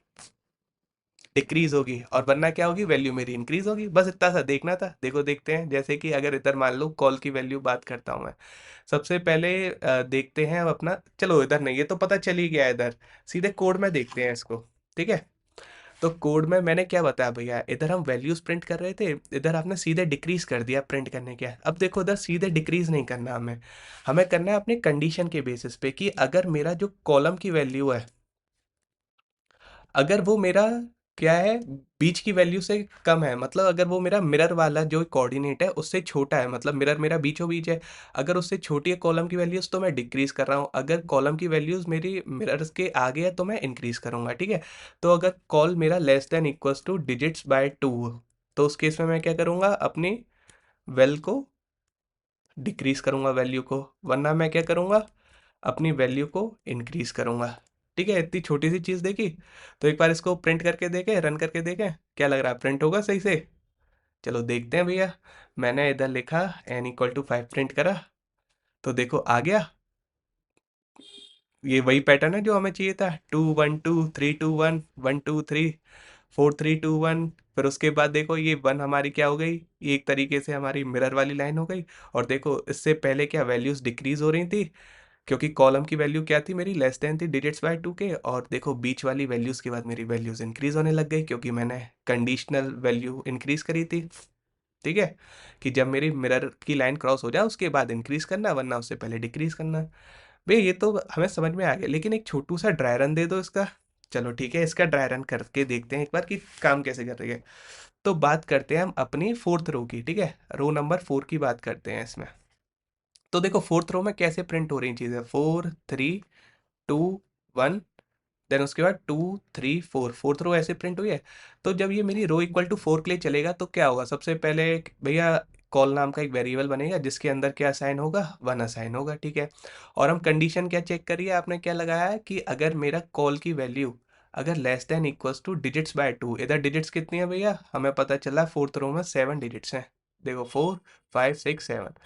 डिक्रीज होगी। और वरना क्या होगी, वैल्यू मेरी इंक्रीज होगी। बस इतना सा देखना था। देखो देखते हैं, जैसे कि अगर इधर मान लो कॉल की वैल्यू बात करता हूँ मैं। सबसे पहले देखते हैं अब अपना, चलो इधर नहीं, ये तो पता चल ही गया है। इधर सीधे कोड में देखते हैं इसको, ठीक है। तो कोड में मैंने क्या बताया भैया, इधर हम वैल्यूज प्रिंट कर रहे थे, इधर आपने सीधे डिक्रीज कर दिया प्रिंट करने के। अब देखो, इधर सीधे डिक्रीज नहीं करना हमें, हमें करना है अपने कंडीशन के बेसिस पे कि अगर मेरा जो कॉलम की वैल्यू है, अगर वो मेरा क्या है, बीच की वैल्यू से कम है, मतलब अगर वो मेरा मिरर वाला जो कोऑर्डिनेट है उससे छोटा है, मतलब मिरर मेरा बीचों बीच है, अगर उससे छोटी है कॉलम की वैल्यूज, तो मैं डिक्रीज कर रहा हूँ। अगर कॉलम की वैल्यूज मेरी मिरर्स के आगे है तो मैं इंक्रीज करूंगा, ठीक है। तो अगर कॉल मेरा less than equals to digits by 2, तो उस केस में मैं क्या करूंगा, अपनी वेल को डिक्रीज करूंगा वैल्यू को, वरना मैं क्या करूंगा, अपनी वैल्यू को इंक्रीज करूंगा। ठीक है, इतनी छोटी सी चीज़ देखी। तो एक बार इसको प्रिंट करके देखें, रन करके देखें, क्या लग रहा है, प्रिंट होगा सही से? चलो देखते हैं भैया। मैंने इधर लिखा n = 5 प्रिंट करा, तो देखो आ गया, ये वही पैटर्न है जो हमें चाहिए था, 2 1 2 3 2 1 1 2 3 4 3 2 1। फिर उसके बाद देखो ये वन हमारी क्या हो गई, ये एक तरीके से हमारी मिरर वाली लाइन हो गई। और देखो इससे पहले क्या वैल्यूज डिक्रीज हो रही थी, क्योंकि कॉलम की वैल्यू क्या थी मेरी, लेस देन थी डिजिट्स बाय 2 के। और देखो बीच वाली वैल्यूज के बाद मेरी वैल्यूज इंक्रीज होने लग गई, क्योंकि मैंने कंडीशनल वैल्यू इंक्रीज करी थी। ठीक है, कि जब मेरी मिरर की लाइन क्रॉस हो जाए उसके बाद इंक्रीज करना, वरना उससे पहले डिक्रीज करना। भैया ये तो हमें समझ में आ गया, लेकिन एक छोटू सा ड्राई रन दे दो इसका। चलो ठीक है, इसका ड्राई रन करके देखते हैं एक बार कि काम कैसे कर रही है। तो बात करते हैं हम अपनी फोर्थ रो की, ठीक है, रो नंबर 4 की बात करते हैं इसमें। तो देखो फोर्थ रो में कैसे प्रिंट हो रही चीज़ें, 4 3 2 1, देन उसके बाद 2 3 4, फोर्थ रो ऐसे प्रिंट हुई है। तो जब ये मेरी रो इक्वल टू 4 के लिए चलेगा तो क्या होगा, सबसे पहले भैया कॉल नाम का एक वेरिएबल बनेगा जिसके अंदर क्या असाइन होगा, 1 असाइन होगा, ठीक है। और हम कंडीशन क्या चेक करिए, आपने क्या लगाया है कि अगर मेरा कॉल की वैल्यू अगर less than equals to digits by 2, इधर डिजिट्स कितनी है भैया, हमें पता चला फोर्थ रो में 7 डिजिट्स हैं। देखो 4 5 6 7,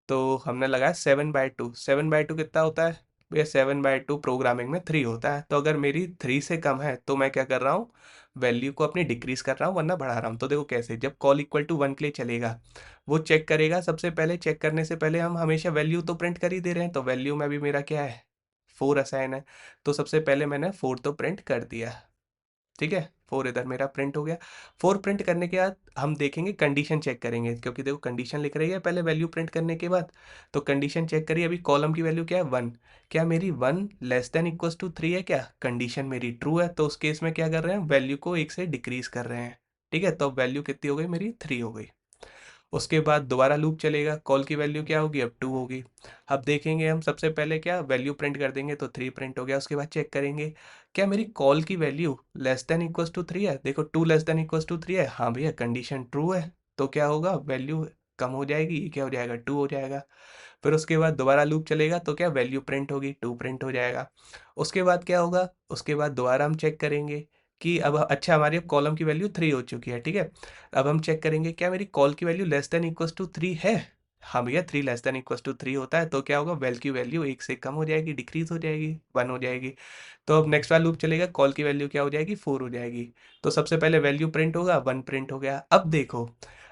तो हमने लगाया 7/2। 7/2 कितना होता है भैया, 7/2 प्रोग्रामिंग में 3 होता है। तो अगर मेरी 3 से कम है तो मैं क्या कर रहा हूँ, वैल्यू को अपनी डिक्रीज कर रहा हूँ वरना बढ़ा रहा हूँ। तो देखो कैसे, जब कॉल इक्वल टू 1 के लिए चलेगा वो चेक करेगा, सबसे पहले चेक करने से पहले हम हमेशा वैल्यू तो प्रिंट कर ही दे रहे हैं, तो वैल्यू में भी मेरा क्या है, 4 असाइन है। तो सबसे पहले मैंने 4 तो प्रिंट कर दिया, ठीक है, 4 इधर मेरा प्रिंट हो गया। 4 प्रिंट करने के बाद हम देखेंगे, कंडीशन चेक करेंगे, क्योंकि देखो कंडीशन लिख रही है पहले वैल्यू प्रिंट करने के बाद। तो कंडीशन चेक करिए, अभी कॉलम की वैल्यू क्या है, 1। क्या मेरी 1 लेस देन इक्वल्स टू 3 है क्या, कंडीशन मेरी ट्रू है, तो उस केस में क्या कर रहे हैं, वैल्यू को 1 से डिक्रीज कर रहे हैं। ठीक है, तो वैल्यू कितनी हो गई मेरी, 3 हो गई। उसके बाद दोबारा लूप चलेगा, कॉल की वैल्यू क्या होगी, अब 2 होगी। अब देखेंगे हम, सबसे पहले क्या वैल्यू प्रिंट कर देंगे, तो 3 प्रिंट हो गया। उसके बाद चेक करेंगे क्या मेरी कॉल की value less than equals to 3 है, देखो 2 लेस देन इक्वल्स टू 3 है, हाँ भैया कंडीशन ट्रू है। तो क्या होगा, वैल्यू कम हो जाएगी, ये क्या हो जाएगा, 2 हो जाएगा। फिर उसके बाद दोबारा लूप चलेगा तो क्या वैल्यू प्रिंट होगी, 2 प्रिंट हो जाएगा। उसके बाद क्या होगा, उसके बाद दोबारा हम चेक करेंगे कि अब अच्छा हमारी अब कॉलम की वैल्यू 3 हो चुकी है, ठीक है। अब हम चेक करेंगे क्या मेरी कॉल की value less than equals to 3 है, हाँ भैया 3 लेस देन इक्वल्स टू 3 होता है। तो क्या होगा, वेल की वैल्यू 1 से कम हो जाएगी, डिक्रीज हो जाएगी, 1 हो जाएगी। तो अब नेक्स्ट वाला लूप चलेगा, कॉल की वैल्यू क्या हो जाएगी, 4 हो जाएगी। तो सबसे पहले वैल्यू प्रिंट होगा, 1 प्रिंट हो गया। अब देखो,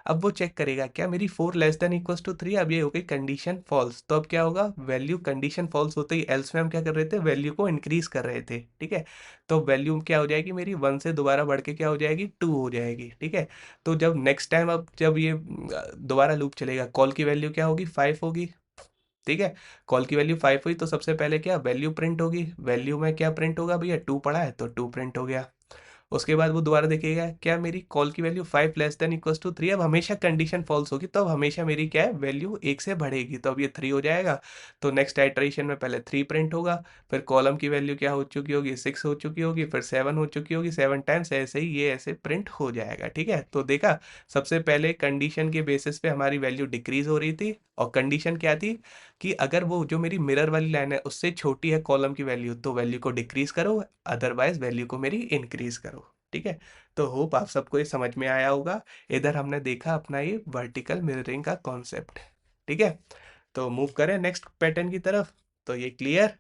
अब वो चेक करेगा क्या मेरी 4 लेस देन इक्वल्स टू 3, अब ये हो गई कंडीशन फॉल्स। तो अब क्या होगा, वैल्यू कंडीशन फॉल्स होते ही एल्स में हम क्या कर रहे थे, वैल्यू को इंक्रीज कर रहे थे, ठीक है। तो वैल्यू क्या हो जाएगी मेरी, 1 से दोबारा बढ़ के क्या हो जाएगी, 2 हो जाएगी, ठीक है। तो जब नेक्स्ट टाइम, अब जब ये दोबारा लूप चलेगा, कॉल की वैल्यू क्या होगी, 5 होगी, ठीक है। कॉल की वैल्यू 5 हुई तो सबसे पहले क्या वैल्यू प्रिंट होगी, वैल्यू में क्या प्रिंट होगा भैया, 2 पड़ा है तो 2 प्रिंट हो गया। उसके बाद वो दोबारा देखेगा क्या मेरी कॉल की value 5 less than equals to 3, अब हमेशा कंडीशन फॉल्स होगी, तो अब हमेशा मेरी क्या है, वैल्यू 1 से बढ़ेगी, तो अब ये 3 हो जाएगा। तो नेक्स्ट आइटरेशन में पहले 3 प्रिंट होगा, फिर कॉलम की वैल्यू क्या हो चुकी होगी, 6 हो चुकी होगी, फिर 7 हो चुकी होगी, 7 टाइम्स ऐसे ही ये ऐसे प्रिंट हो जाएगा, ठीक है। तो देखा, सबसे पहले कंडीशन के बेसिस पे हमारी वैल्यू डिक्रीज हो रही थी, और कंडीशन क्या थी कि अगर वो जो मेरी मिरर वाली लाइन है उससे छोटी है कॉलम की वैल्यू, तो वैल्यू को डिक्रीज करो, अदरवाइज वैल्यू को मेरी इंक्रीज करो, ठीक है। तो होप आप सबको ये समझ में आया होगा। इधर हमने देखा अपना ये वर्टिकल मिररिंग का कॉन्सेप्ट, ठीक है। तो मूव करें नेक्स्ट पैटर्न की तरफ। तो ये क्लियर,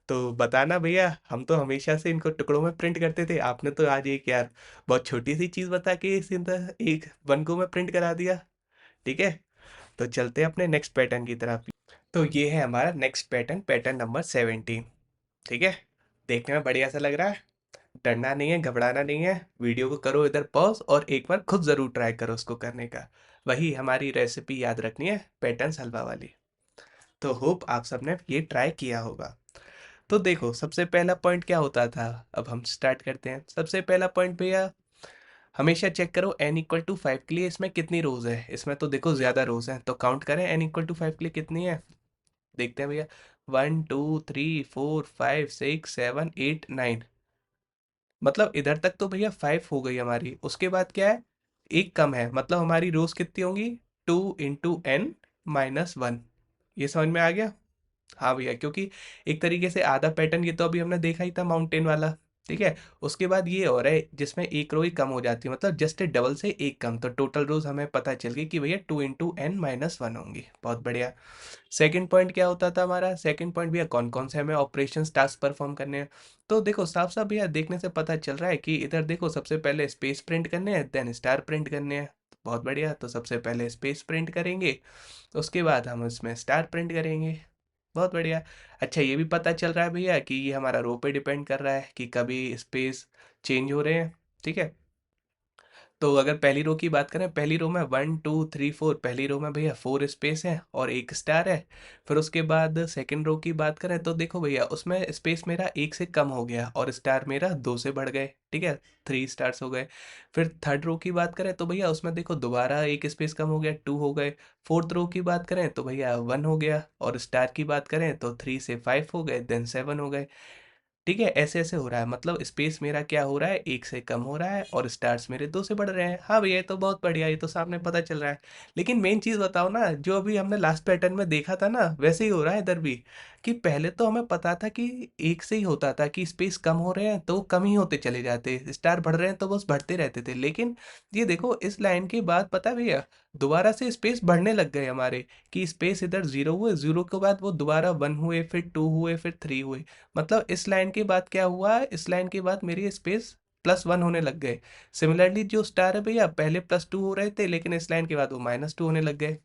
तो बताना भैया, हम तो हमेशा से इनको टुकड़ों में प्रिंट करते थे, आपने तो आज एक यार बहुत छोटी सी चीज़ बता के इस एक वन को में प्रिंट करा दिया, ठीक है। तो चलते हैं अपने नेक्स्ट पैटर्न की तरफ। तो ये है हमारा नेक्स्ट पैटर्न, पैटर्न नंबर 17, ठीक है। देखने में बढ़िया सा लग रहा है, डरना नहीं है, घबराना नहीं है, वीडियो को करो इधर पॉज और एक बार खुद ज़रूर ट्राई करो उसको करने का। वही हमारी रेसिपी याद रखनी है, पैटर्न हलवा वाली। तो होप आप सबने ये ट्राई किया होगा। तो देखो सबसे पहला पॉइंट क्या होता था, अब हम स्टार्ट करते हैं। सबसे पहला पॉइंट भैया, हमेशा चेक करो n इक्वल टू 5 के लिए इसमें कितनी रोज है, इसमें तो देखो ज़्यादा रोज हैं, तो काउंट करें n इक्वल टू 5 के लिए कितनी है। देखते हैं भैया, 1 2 3 4 5 6 7 8 9, मतलब इधर तक तो भैया 5 हो गई हमारी। उसके बाद क्या है, एक कम है, मतलब हमारी रोज कितनी होंगी, 2 × n - 1। ये समझ में आ गया। हाँ भैया, क्योंकि एक तरीके से आधा पैटर्न ये तो अभी हमने देखा ही था माउंटेन वाला, ठीक है। उसके बाद ये और है जिसमें एक रो ही कम हो जाती है, मतलब जस्ट डबल से एक कम, तो टोटल रोज हमें पता चल गई कि भैया 2 × n - 1 होंगी। बहुत बढ़िया। सेकंड पॉइंट क्या होता था हमारा? सेकंड पॉइंट भैया कौन कौन से हमें ऑपरेशन टास्क परफॉर्म करने हैं। तो देखो साफ साफ भैया देखने से पता चल रहा है कि इधर देखो सबसे पहले स्पेस प्रिंट करने हैं, देन स्टार प्रिंट करने हैं। बहुत बढ़िया, तो सबसे पहले स्पेस प्रिंट करेंगे, उसके बाद हम इसमें स्टार प्रिंट करेंगे। बहुत बढ़िया। अच्छा ये भी पता चल रहा है भैया कि ये हमारा रो पे डिपेंड कर रहा है कि कभी स्पेस चेंज हो रहे हैं। ठीक है। तो अगर पहली रो की बात करें, पहली रो में 1 2 3 4, पहली रो में भैया 4 स्पेस है और एक स्टार है। फिर उसके बाद सेकंड रो की बात करें तो देखो भैया उसमें स्पेस मेरा एक से कम हो गया और स्टार मेरा 2 से बढ़ गए। ठीक है, 3 स्टार्स हो गए। फिर थर्ड रो की बात करें तो भैया उसमें देखो दोबारा एक स्पेस कम हो गया, 2 हो गए। फोर्थ रो की बात करें तो भैया 1 हो गया, और स्टार की बात करें तो 3 से 5 हो गए, देन 7 हो गए। ठीक है, ऐसे ऐसे हो रहा है, मतलब स्पेस मेरा क्या हो रहा है, एक से कम हो रहा है और स्टार्स मेरे 2 से बढ़ रहे हैं। हाँ भैया ये तो बहुत बढ़िया, ये तो सामने पता चल रहा है। लेकिन मेन चीज बताओ ना, जो अभी हमने लास्ट पैटर्न में देखा था ना वैसे ही हो रहा है इधर भी। कि पहले तो हमें पता था कि एक से ही होता था कि स्पेस कम हो रहे हैं तो वो कम ही होते चले जाते, स्टार बढ़ रहे हैं तो बस बढ़ते रहते थे। लेकिन ये देखो इस लाइन के बाद पता है भैया दोबारा से स्पेस बढ़ने लग गए हमारे। कि स्पेस इधर 0 हुए, 0 के बाद वो दोबारा 1 हुए, फिर 2 हुए, फिर 3 हुए। मतलब इस लाइन के बाद क्या हुआ, इस लाइन के बाद मेरी स्पेस +1 होने लग गए। सिमिलरली जो स्टार है भैया पहले +2 हो रहे थे, लेकिन इस लाइन के बाद वो -2 होने लग गए।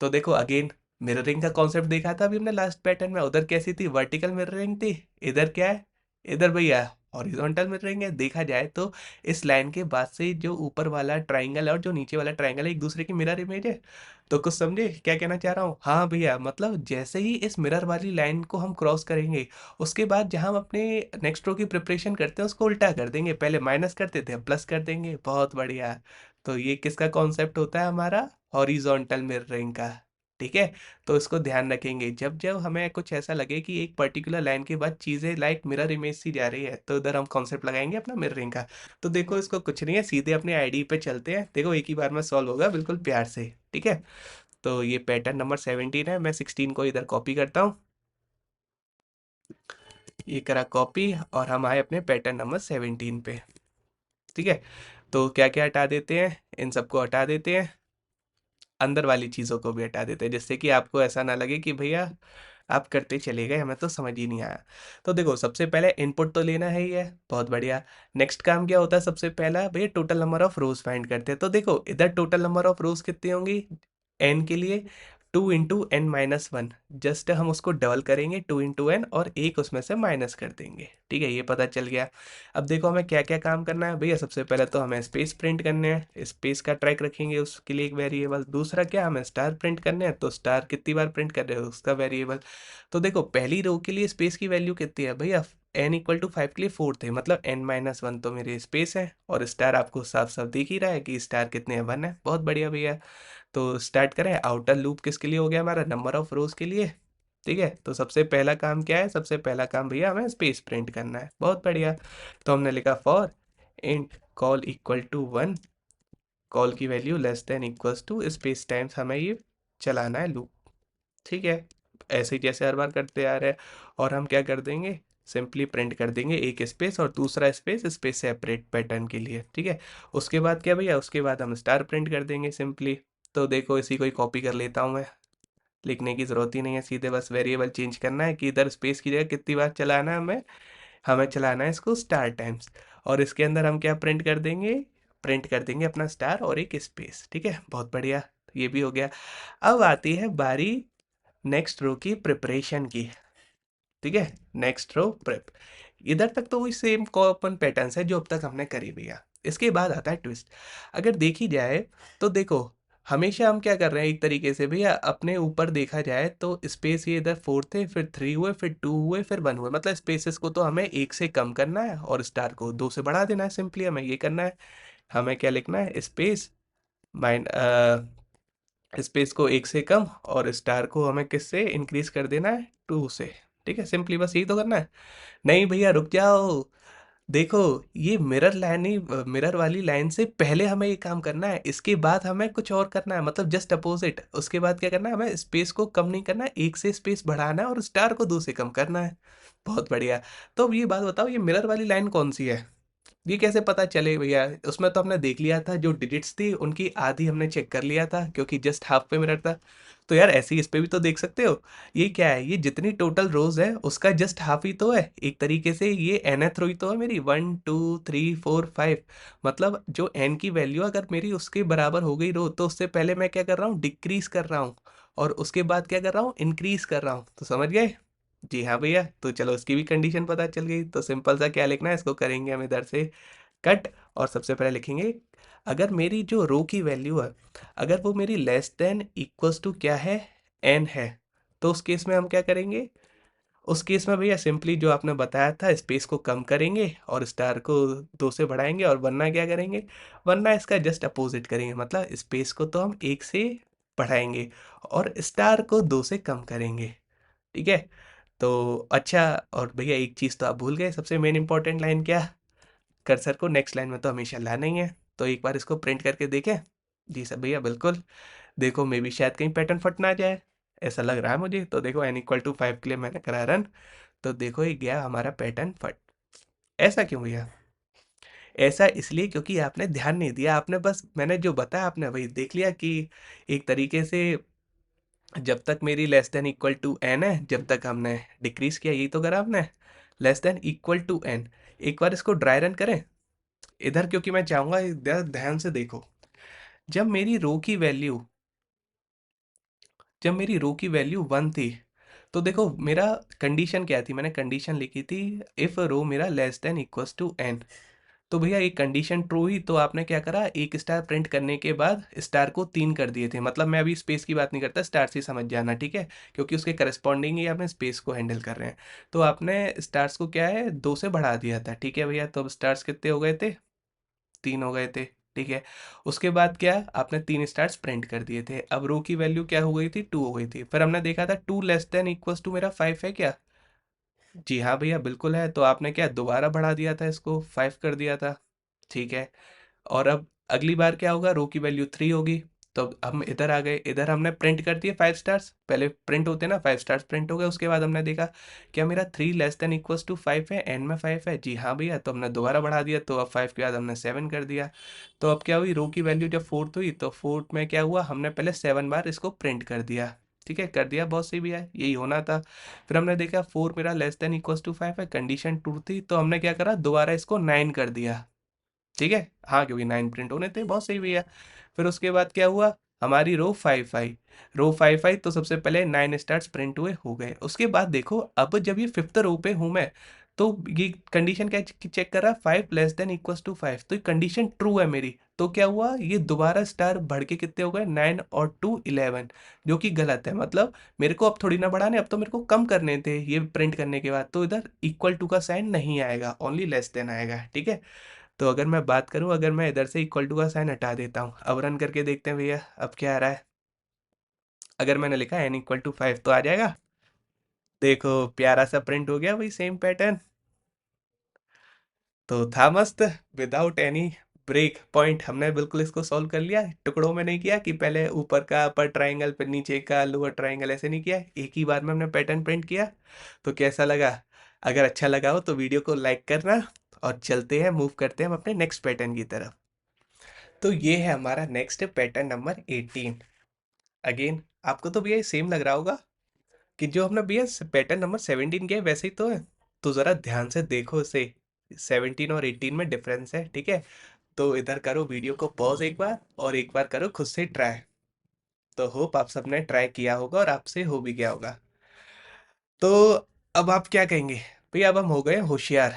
तो देखो अगेन मिररिंग का कॉन्सेप्ट देखा था अभी हमने लास्ट पैटर्न में, उधर कैसी थी, वर्टिकल मिररिंग थी। इधर क्या है, इधर भैया हॉरिजॉन्टल मिररिंग है। देखा जाए तो इस लाइन के बाद से जो ऊपर वाला ट्राइंगल है और जो नीचे वाला ट्राइंगल है एक दूसरे की मिरर इमेज है। तो कुछ समझे क्या कहना चाह रहा हूँ? हाँ भैया, मतलब जैसे ही इस मिरर वाली लाइन को हम क्रॉस करेंगे, उसके बाद जहाँ हम अपने नेक्स्ट रो की प्रिपरेशन करते हैं उसको उल्टा कर देंगे, पहले माइनस करते थे अब प्लस कर देंगे। बहुत बढ़िया। तो ये किसका कॉन्सेप्ट होता है हमारा, हॉरिजॉन्टल मिररिंग का। ठीक है। तो इसको ध्यान रखेंगे, जब जब हमें कुछ ऐसा लगे कि एक पर्टिकुलर लाइन के बाद चीज़ें लाइक मिरर इमेज सी जा रही है, तो उधर हम कॉन्सेप्ट लगाएंगे अपना मिररिंग का। तो देखो इसको कुछ नहीं है, सीधे अपने आईडी पे चलते हैं, देखो एक ही बार में सॉल्व होगा बिल्कुल प्यार से। ठीक है। तो ये पैटर्न नंबर 17 है, मैं 16 को इधर कॉपी करता हूँ। ये करा कॉपी और हम आए अपने पैटर्न नंबर 17 पे। ठीक है। तो क्या क्या हटा देते हैं, इन सबको हटा देते हैं, अंदर वाली चीज़ों को भी हटा देते हैं, जिससे कि आपको ऐसा ना लगे कि भैया आप करते चले गए, हमें तो समझ ही नहीं आया। तो देखो सबसे पहले इनपुट तो लेना है ही है। बहुत बढ़िया। नेक्स्ट काम क्या होता है, सबसे पहला भैया total number of rose find करते हैं। तो देखो इधर टोटल नंबर ऑफ रोज कितनी होंगी, एन के लिए 2 × n - 1, जस्ट हम उसको डबल करेंगे 2 × n और एक उसमें से माइनस कर देंगे। ठीक है, ये पता चल गया। अब देखो हमें क्या क्या काम करना है भैया, सबसे पहले तो हमें स्पेस प्रिंट करने हैं, स्पेस का ट्रैक रखेंगे उसके लिए एक वेरिएबल। दूसरा क्या, हमें स्टार प्रिंट करने हैं, तो स्टार कितनी बार प्रिंट कर रहे हो उसका वेरिएबल। तो देखो पहली रो के लिए स्पेस की वैल्यू कितनी है भैया, n = 5 के लिए 4 थे, मतलब n - 1 तो मेरी स्पेस है, और स्टार आपको साफ साफ दिख ही रहा है कि स्टार कितने हैं, 1 है। बहुत बढ़िया भैया। तो स्टार्ट करें, आउटर लूप किसके लिए हो गया हमारा, नंबर ऑफ रोज के लिए। ठीक है, तो सबसे पहला काम क्या है, सबसे पहला काम भैया हमें स्पेस प्रिंट करना है। बहुत बढ़िया। तो हमने लिखा फॉर इंट कॉल =1, कॉल की वैल्यू <= स्पेस टाइम्स, हमें ये चलाना है लूप। ठीक है, ऐसे ही जैसे हर बार करते आ रहे हैं। और हम क्या कर देंगे, सिंपली प्रिंट कर देंगे एक स्पेस और दूसरा स्पेस स्पेस सेपरेट पैटर्न के लिए। ठीक है। उसके बाद क्या भैया, उसके बाद हम स्टार प्रिंट कर देंगे सिंपली। तो देखो इसी को ही कॉपी कर लेता हूँ मैं, लिखने की ज़रूरत ही नहीं है, सीधे बस वेरिएबल चेंज करना है कि इधर स्पेस की जगह कितनी बार चलाना है हमें। हमें चलाना है इसको स्टार टाइम्स, और इसके अंदर हम क्या प्रिंट कर देंगे, प्रिंट कर देंगे अपना स्टार और एक स्पेस। ठीक है, बहुत बढ़िया। ये भी हो गया। अब आती है बारी नेक्स्ट रो की प्रिपरेशन की। ठीक है, नेक्स्ट रो प्रेप। इधर तक तो वही सेम कॉमन पैटर्न्स है जो अब तक हमने करी भैया। इसके बाद आता है ट्विस्ट। अगर देखी जाए तो देखो हमेशा हम क्या कर रहे हैं एक तरीके से भैया, अपने ऊपर देखा जाए तो स्पेस ये इधर 4 थे, फिर 3 हुए, फिर 2 हुए, फिर 1 हुए, मतलब स्पेसेस को तो हमें एक से कम करना है और स्टार को 2 से बढ़ा देना है। सिंपली हमें ये करना है। हमें क्या लिखना है, स्पेस माइन स्पेस को एक से कम और स्टार को हमें किससे इंक्रीज कर देना है, 2 से। ठीक है, सिंपली बस यही तो करना है। नहीं भैया रुक जाओ, देखो, ये मिरर लाइन ही मिरर वाली लाइन से पहले हमें ये काम करना है, इसके बाद हमें कुछ और करना है, मतलब जस्ट अपोजिट। उसके बाद क्या करना है, हमें स्पेस को कम नहीं करना है, एक से स्पेस बढ़ाना है और स्टार को दो से कम करना है। बहुत बढ़िया। तो अब ये बात बताओ, ये मिरर वाली लाइन कौन सी है? ये कैसे पता चले भैया? उसमें तो हमने देख लिया था, जो डिजिट्स थी उनकी आधी हमने चेक कर लिया था, क्योंकि जस्ट हाफ पे मिरर था। तो यार ऐसे ही इस पे भी तो देख सकते हो। ये क्या है, ये जितनी टोटल रोज है उसका जस्ट हाफ ही तो है, एक तरीके से ये nth रो ही तो है मेरी, 1 2 3 4 5। मतलब जो n की वैल्यू अगर मेरी उसके बराबर हो गई रो, तो उससे पहले मैं क्या कर रहा हूँ, डिक्रीज कर रहा हूँ, और उसके बाद क्या कर रहा हूँ, इंक्रीज कर रहा हूँ। तो समझ गए? जी हाँ भैया, तो चलो उसकी भी कंडीशन पता चल गई। तो सिंपल सा क्या लिखना है, इसको करेंगे हम इधर से कट, और सबसे पहले लिखेंगे, अगर मेरी जो रो की वैल्यू है, अगर वो मेरी लेस देन इक्वल्स टू क्या है, एन है, तो उस केस में हम क्या करेंगे, उस केस में भैया सिंपली जो आपने बताया था, स्पेस को कम करेंगे और स्टार को दो से बढ़ाएंगे, और वरना क्या करेंगे, वरना इसका जस्ट अपोजिट करेंगे, मतलब स्पेस को तो हम एक से बढ़ाएंगे और स्टार को दो से कम करेंगे। ठीक है? तो अच्छा, और भैया एक चीज़ तो आप भूल गए, सबसे मेन इंपॉर्टेंट लाइन क्या, कर्सर को नेक्स्ट लाइन में तो हमेशा लाना ही है। तो एक बार इसको प्रिंट करके देखें। जी सर भैया बिल्कुल। देखो मे भी शायद कहीं पैटर्न फट ना जाए, ऐसा लग रहा है मुझे। तो देखो n = 5 के लिए मैंने करा रन, तो देखो ये गया हमारा पैटर्न फट। ऐसा क्यों भैया? ऐसा इसलिए क्योंकि आपने ध्यान नहीं दिया, आपने बस मैंने जो बताया आपने वही देख लिया कि एक तरीके से जब तक मेरी less than equal to n है, जब तक हमने डिक्रीज किया, यही तो करा आपने, less than equal to n. एक बार इसको ड्राई रन करें इधर, क्योंकि मैं चाहूंगा इधर ध्यान से देखो। जब मेरी रो की वैल्यू जब मेरी रो की वैल्यू 1 थी, तो देखो मेरा कंडीशन क्या थी, मैंने कंडीशन लिखी थी, इफ रो मेरा less than equals to n. तो भैया ये कंडीशन ट्रू हुई, तो आपने क्या करा, एक स्टार प्रिंट करने के बाद स्टार को 3 कर दिए थे। मतलब मैं अभी स्पेस की बात नहीं करता, स्टार से समझ जाना, ठीक है? क्योंकि उसके करस्पॉन्डिंग ही आपने स्पेस को हैंडल कर रहे हैं। तो आपने स्टार्स को क्या है, 2 से बढ़ा दिया था, ठीक है भैया? तो अब स्टार्स कितने हो गए थे, 3 हो गए थे। ठीक है? उसके बाद क्या, आपने 3 स्टार्स प्रिंट कर दिए थे। अब रो की वैल्यू क्या हो गई थी, 2 हो गई थी। फिर हमने देखा था 2 लेस देन इक्वल्स टू मेरा 5 है क्या? जी हाँ भैया बिल्कुल है। तो आपने क्या दोबारा बढ़ा दिया था, इसको 5 कर दिया था। ठीक है? और अब अगली बार क्या होगा, रो की वैल्यू 3 होगी। तो अब हम इधर आ गए, इधर हमने प्रिंट कर दिए 5 स्टार्स, पहले प्रिंट होते ना, 5 स्टार्स प्रिंट हो गए। उसके बाद हमने देखा क्या मेरा 3 लेस देन इक्वल्स टू 5 है, एंड में 5 है। जी हाँ भैया, तो हमने दोबारा बढ़ा दिया, तो अब 5 के बाद हमने 7 कर दिया। तो अब क्या हुई, रो की वैल्यू जब फोर्थ हुई, तो फोर्थ में क्या हुआ, हमने पहले 7 बार इसको प्रिंट कर दिया। ठीक है, कर दिया, बहुत सही भैया, यही होना था। फिर हमने देखा 4 मेरा लेस देन इक्वल्स टू 5 है, कंडीशन ट्रू थी, तो हमने क्या करा, दोबारा इसको 9 कर दिया। ठीक है? हाँ, क्योंकि 9 प्रिंट होने थे, बहुत सही भैया। फिर उसके बाद क्या हुआ, हमारी रो 5 आई। रो 5 आई, तो सबसे पहले 9 स्टार्स प्रिंट हुए, हो गए। उसके बाद देखो, अब जब ये फिफ्थ रो पे हूँ मैं, तो ये कंडीशन क्या चेक कर रहा है, 5 लेस देन इक्वल्स टू 5, तो ये कंडीशन ट्रू है मेरी। तो क्या हुआ, ये दोबारा स्टार बढ़ के कितने हो गए, 9 और 2 11, जो कि गलत है। मतलब मेरे को अब थोड़ी ना बढ़ाने, अब तो मेरे को कम करने थे ये प्रिंट करने के बाद। तो इधर इक्वल टू का साइन नहीं आएगा, ओनली लेस देन आएगा। ठीक है? तो अगर मैं बात करूं, अगर मैं इधर से इक्वल टू का साइन हटा देता हूं, अब रन करके देखते हैं भैया अब क्या आ रहा है। अगर मैंने लिखा n = 5, तो आ जाएगा। देखो प्यारा सा प्रिंट हो गया, वही सेम पैटर्न। तो था मस्त, विदाउट एनी ब्रेक पॉइंट हमने बिल्कुल इसको सॉल्व कर लिया। टुकड़ों में नहीं किया कि पहले ऊपर का अपर ट्राइंगल फिर नीचे का लोअर ट्राइंगल, ऐसे नहीं किया, एक ही बार में हमने पैटर्न प्रिंट किया। तो कैसा लगा? अगर अच्छा लगा हो तो वीडियो को लाइक करना, और चलते हैं, मूव करते हैं हम अपने नेक्स्ट पैटर्न की तरफ। तो ये है हमारा नेक्स्ट पैटर्न नंबर 18। अगेन आपको तो भैया सेम लग रहा होगा कि जो हमने भैया पैटर्न नंबर 17 किया है वैसे ही तो है। तो ज़रा ध्यान से देखो इसे, 17 और 18 में डिफरेंस है। ठीक है? तो इधर करो वीडियो को पॉज एक बार, और एक बार करो खुद से ट्राई। तो होप आप सबने ट्राई किया होगा और आपसे हो भी गया होगा। तो अब आप क्या कहेंगे भैया, अब हम हो गए होशियार।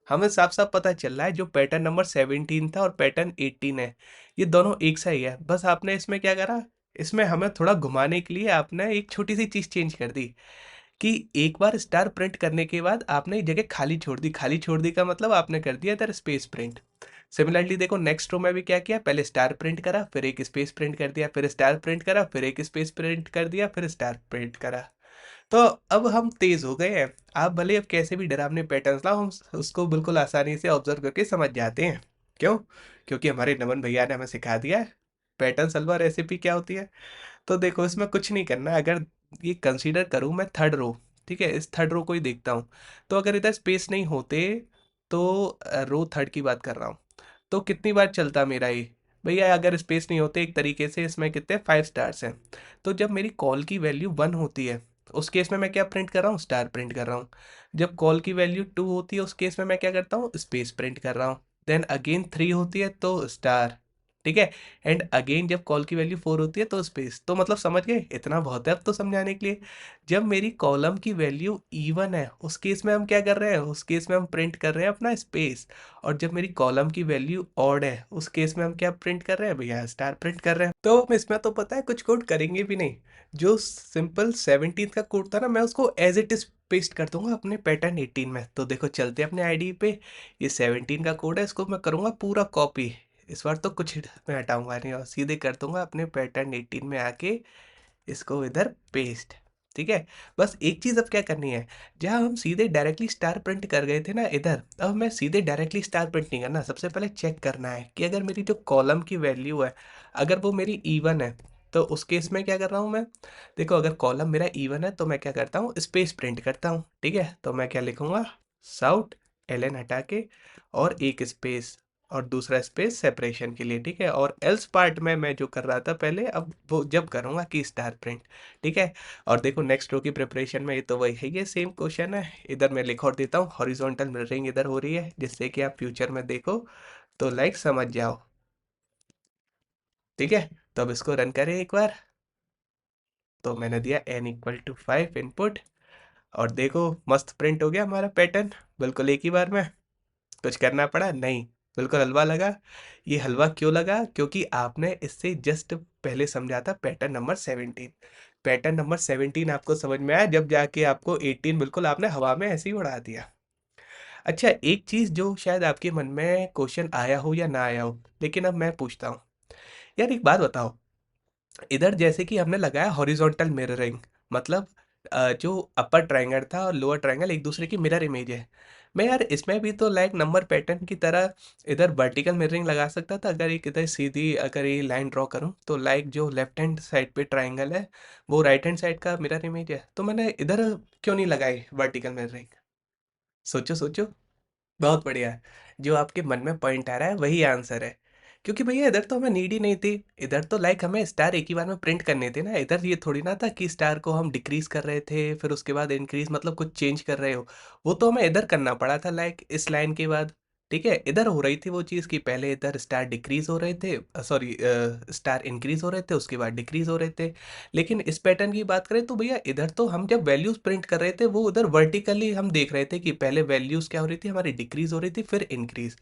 हमें साफ साफ पता चल रहा है जो पैटर्न नंबर 17 था और पैटर्न 18 है, ये दोनों एक सा ही है। बस आपने इसमें क्या करा, इसमें हमें थोड़ा घुमाने के लिए आपने एक छोटी सी चीज चेंज कर दी, कि एक बार स्टार प्रिंट करने के बाद आपने जगह खाली छोड़ दी। खाली छोड़ दी का मतलब आपने कर दिया इधर स्पेस प्रिंट। सिमिलरली देखो नेक्स्ट रो में भी क्या किया, पहले स्टार प्रिंट करा, फिर एक स्पेस प्रिंट कर दिया, फिर स्टार प्रिंट करा, फिर एक स्पेस प्रिंट कर दिया, फिर स्टार प्रिंट करा। तो अब हम तेज हो गए हैं। आप भले अब कैसे भी डरावने पैटर्न्स लाओ, हम उसको बिल्कुल आसानी से ऑब्जर्व करके समझ जाते हैं। क्यों? क्योंकि हमारे नमन भैया ने हमें सिखा दिया है पैटर्न सलवा रेसिपी क्या होती है। तो देखो इसमें कुछ नहीं करना है। अगर ये कंसीडर करूँ मैं थर्ड रो, ठीक है, इस थर्ड रो को ही देखता हूँ, तो अगर इधर स्पेस नहीं होते तो रो थर्ड की बात कर रहा हूँ, तो कितनी बार चलता मेरा ये? भैया अगर स्पेस नहीं होते एक तरीके से इसमें कितने 5 स्टार्स हैं। तो जब मेरी कॉल की वैल्यू 1 होती है उस केस में मैं क्या प्रिंट कर रहा हूँ? स्टार प्रिंट कर रहा हूँ। जब कॉल की वैल्यू 2 होती है उस केस में मैं क्या करता हूँ? स्पेस प्रिंट कर रहा हूँ। देन अगेन 3 होती है तो स्टार, ठीक है। एंड अगेन जब कॉल की वैल्यू 4 होती है तो स्पेस। तो मतलब समझ गए, इतना बहुत है अब तो समझाने के लिए। जब मेरी कॉलम की वैल्यू इवन है उस केस में हम क्या कर रहे हैं? उस केस में हम प्रिंट कर रहे हैं अपना स्पेस। और जब मेरी कॉलम की वैल्यू ऑड है उस केस में हम क्या प्रिंट कर रहे हैं भैया? स्टार प्रिंट कर रहे हैं। तो हम इसमें तो पता है कुछ कोड करेंगे भी नहीं। जो सिंपल 17 का कोड था ना, मैं उसको एज इट इज पेस्ट कर दूंगा अपने पैटर्न 18 में। तो देखो चलते हैं अपने आईडी पे। ये 17 का कोड है, इसको मैं करूंगा पूरा कॉपी। इस बार तो कुछ मैं हटाऊंगा नहीं और सीधे कर दूंगा अपने पैटर्न 18 में आके इसको इधर पेस्ट। ठीक है। बस एक चीज़ अब क्या करनी है, जहाँ हम सीधे डायरेक्टली स्टार प्रिंट कर गए थे ना इधर, अब मैं सीधे डायरेक्टली स्टार प्रिंट नहीं करना। सबसे पहले चेक करना है कि अगर मेरी जो कॉलम की वैल्यू है अगर वो मेरी इवन है तो उस केस में क्या कर रहा हूँ मैं? देखो अगर कॉलम मेरा इवन है तो मैं क्या करता हूँ? स्पेस प्रिंट करता हूँ। ठीक है, तो मैं क्या लिखूंगा? साउट एल हटा के और एक स्पेस और दूसरा स्पेस सेपरेशन के लिए। ठीक है, और एल्स पार्ट में मैं जो कर रहा था पहले, अब वो जब करूँगा कि स्टार प्रिंट। ठीक है। और देखो नेक्स्ट रो की प्रिपरेशन में ये तो वही है, ये सेम क्वेश्चन है। इधर मैं लिख और देता हूँ हॉरिजॉन्टल मिररिंग इधर हो रही है जिससे कि आप फ्यूचर में देखो तो लाइक समझ जाओ। ठीक है, तो अब इसको रन करें एक बार। तो मैंने दिया n = 5 इनपुट और देखो मस्त प्रिंट हो गया हमारा पैटर्न बिल्कुल एक ही बार में। कुछ करना पड़ा नहीं, बिल्कुल हलवा लगा। ये हलवा क्यों लगा? क्योंकि आपने इससे जस्ट पहले समझा था पैटर्न नंबर 17। पैटर्न नंबर 17 आपको समझ में आया जब जाके आपको 18 बिल्कुल आपने हवा में ऐसे ही उड़ा दिया। अच्छा, एक चीज़ जो शायद आपके मन में क्वेश्चन आया हो या ना आया हो, लेकिन अब मैं पूछता हूँ। यार एक बात बताओ, इधर जैसे कि हमने लगाया हॉरिजॉन्टल मिररिंग, मतलब जो अपर ट्रायंगल था और लोअर ट्रायंगल एक दूसरे की मिरर इमेज है। मैं यार इसमें भी तो लाइक नंबर पैटर्न की तरह इधर वर्टिकल मिररिंग लगा सकता था। अगर एक इधर सीधी अगर ये लाइन ड्रॉ करूं तो लाइक जो लेफ्ट हैंड साइड पे ट्रायंगल है वो राइट हैंड साइड का मिरर इमेज है। तो मैंने इधर क्यों नहीं लगाई वर्टिकल मिररिंग? सोचो सोचो। बहुत बढ़िया। जो आपके मन में पॉइंट आ रहा है वही आंसर है। क्योंकि भैया इधर तो हमें नीड ही नहीं थी। इधर तो लाइक हमें स्टार एक ही बार में प्रिंट करने थे ना। इधर ये थोड़ी ना था कि स्टार को हम डिक्रीज कर रहे थे फिर उसके बाद इंक्रीज, मतलब कुछ चेंज कर रहे हो। वो तो हमें इधर करना पड़ा था लाइक इस लाइन के बाद। ठीक है, इधर हो रही थी वो चीज़ कि पहले इधर स्टार डिक्रीज हो रहे थे, सॉरी स्टार इंक्रीज हो रहे थे उसके बाद डिक्रीज हो रहे थे। लेकिन इस पैटर्न की बात करें तो भैया इधर तो हम जब वैल्यूज प्रिंट कर रहे थे वो उधर वर्टिकली हम देख रहे थे कि पहले वैल्यूज क्या हो रही थी हमारी, डिक्रीज हो रही थी फिर इंक्रीज।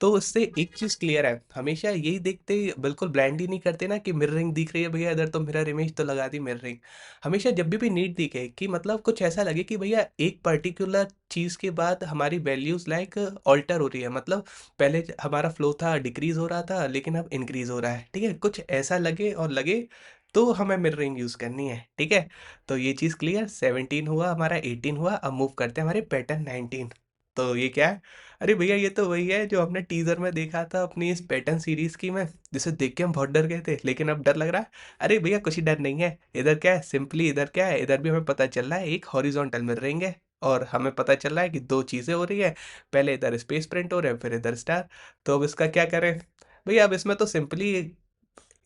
तो इससे एक चीज क्लियर है, हमेशा यही देखते बिल्कुल ब्लाइंडली नहीं करते ना कि मिररिंग दिख रही है भैया इधर तो मिरर इमेज तो लगा दी मिररिंग। हमेशा जब भी नीड दिखे कि मतलब कुछ ऐसा लगे कि भैया एक पर्टिकुलर चीज के बाद हमारी वैल्यूज लाइक ऑल्टर हो रही है, मतलब पहले हमारा फ्लो था डिक्रीज हो रहा था लेकिन अब इंक्रीज हो रहा है। ठीक है, कुछ ऐसा लगे और लगे तो हमें मिररिंग यूज करनी है। ठीक है, तो ये चीज क्लियर। 17 हुआ हमारा, 18 हुआ, अब मूव करते हैं हमारे पैटर्न 19। तो ये क्या है? अरे भैया ये तो वही है जो हमने टीजर में देखा था अपनी इस पैटर्न सीरीज की में, जिसे देख के हम बहुत डर गए थे लेकिन अब डर लग रहा है। अरे भैया कुछ ही डर नहीं है। इधर क्या है, सिंपली इधर क्या है, इधर भी हमें पता चल रहा है एक हॉरिजॉन्टल मिररिंग है और हमें पता चल रहा है कि दो चीजें हो रही है। पहले इधर स्पेस प्रिंट हो रहे हैं फिर इधर स्टार। तो अब इसका क्या करें? भैया अब इसमें तो सिंपली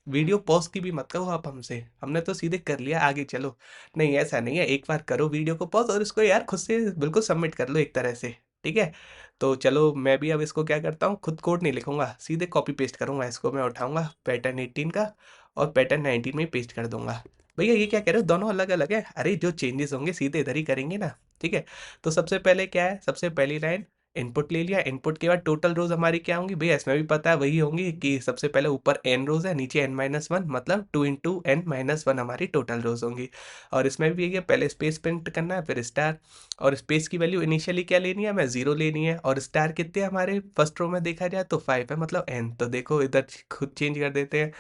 वीडियो पॉज की भी मत करो आप हमसे, हमने तो सीधे कर लिया आगे चलो। नहीं ऐसा नहीं है, एक बार करो वीडियो को पॉज और इसको यार खुद से बिल्कुल सबमिट कर लो एक तरह से। ठीक है, तो चलो मैं भी अब इसको क्या करता हूँ, खुद कोड नहीं लिखूंगा सीधे कॉपी पेस्ट करूंगा। इसको मैं उठाऊंगा पैटर्न 18 का और पैटर्न 19 में पेस्ट कर दूंगा। भैया ये क्या कह रहे हो, दोनों अलग अलग है? अरे जो चेंजेस होंगे सीधे इधर ही करेंगे ना। ठीक है, तो सबसे पहले क्या है, सबसे पहली लाइन इनपुट ले लिया। इनपुट के बाद टोटल रोज हमारी क्या होंगी भैया, इसमें भी पता है वही होंगी कि सबसे पहले ऊपर एन रोज है नीचे n-1, मतलब 2 × n-1 हमारी टोटल रोज होंगी। और इसमें भी ये पहले स्पेस प्रिंट करना है फिर स्टार। और स्पेस की वैल्यू इनिशियली क्या लेनी है, हमें 0 लेनी है। और स्टार कितने हमारे फर्स्ट रो में देखा जाए तो 5 है, मतलब n। तो देखो इधर खुद चेंज कर देते हैं।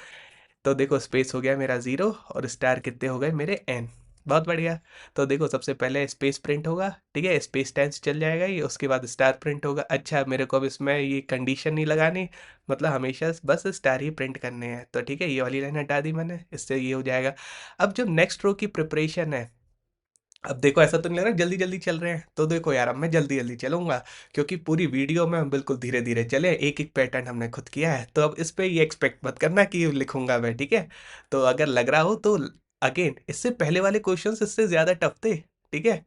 तो देखो स्पेस हो गया मेरा 0 और स्टार कितने हो गए मेरे n। बहुत बढ़िया। तो देखो सबसे पहले स्पेस प्रिंट होगा, ठीक है, स्पेस टेंस चल जाएगा ये, उसके बाद स्टार प्रिंट होगा। अच्छा मेरे को अब इसमें ये कंडीशन नहीं लगानी, मतलब हमेशा बस स्टार ही प्रिंट करने हैं, तो ठीक है ये वाली लाइन हटा दी मैंने, इससे ये हो जाएगा। अब जो नेक्स्ट रो की प्रिपरेशन है, अब देखो ऐसा तो नहीं लग रहा जल्दी जल्दी चल रहे हैं, तो देखो यार अब मैं जल्दी जल्दी चलूंगा, क्योंकि पूरी वीडियो में हम बिल्कुल धीरे धीरे चले, एक एक पैटर्न हमने खुद किया है, तो अब इस पे ये एक्सपेक्ट मत करना कि लिखूंगा मैं, ठीक है। तो अगर लग रहा हो तो अगेन, इससे पहले वाले क्वेश्चंस इससे ज्यादा टफ थे, ठीक है,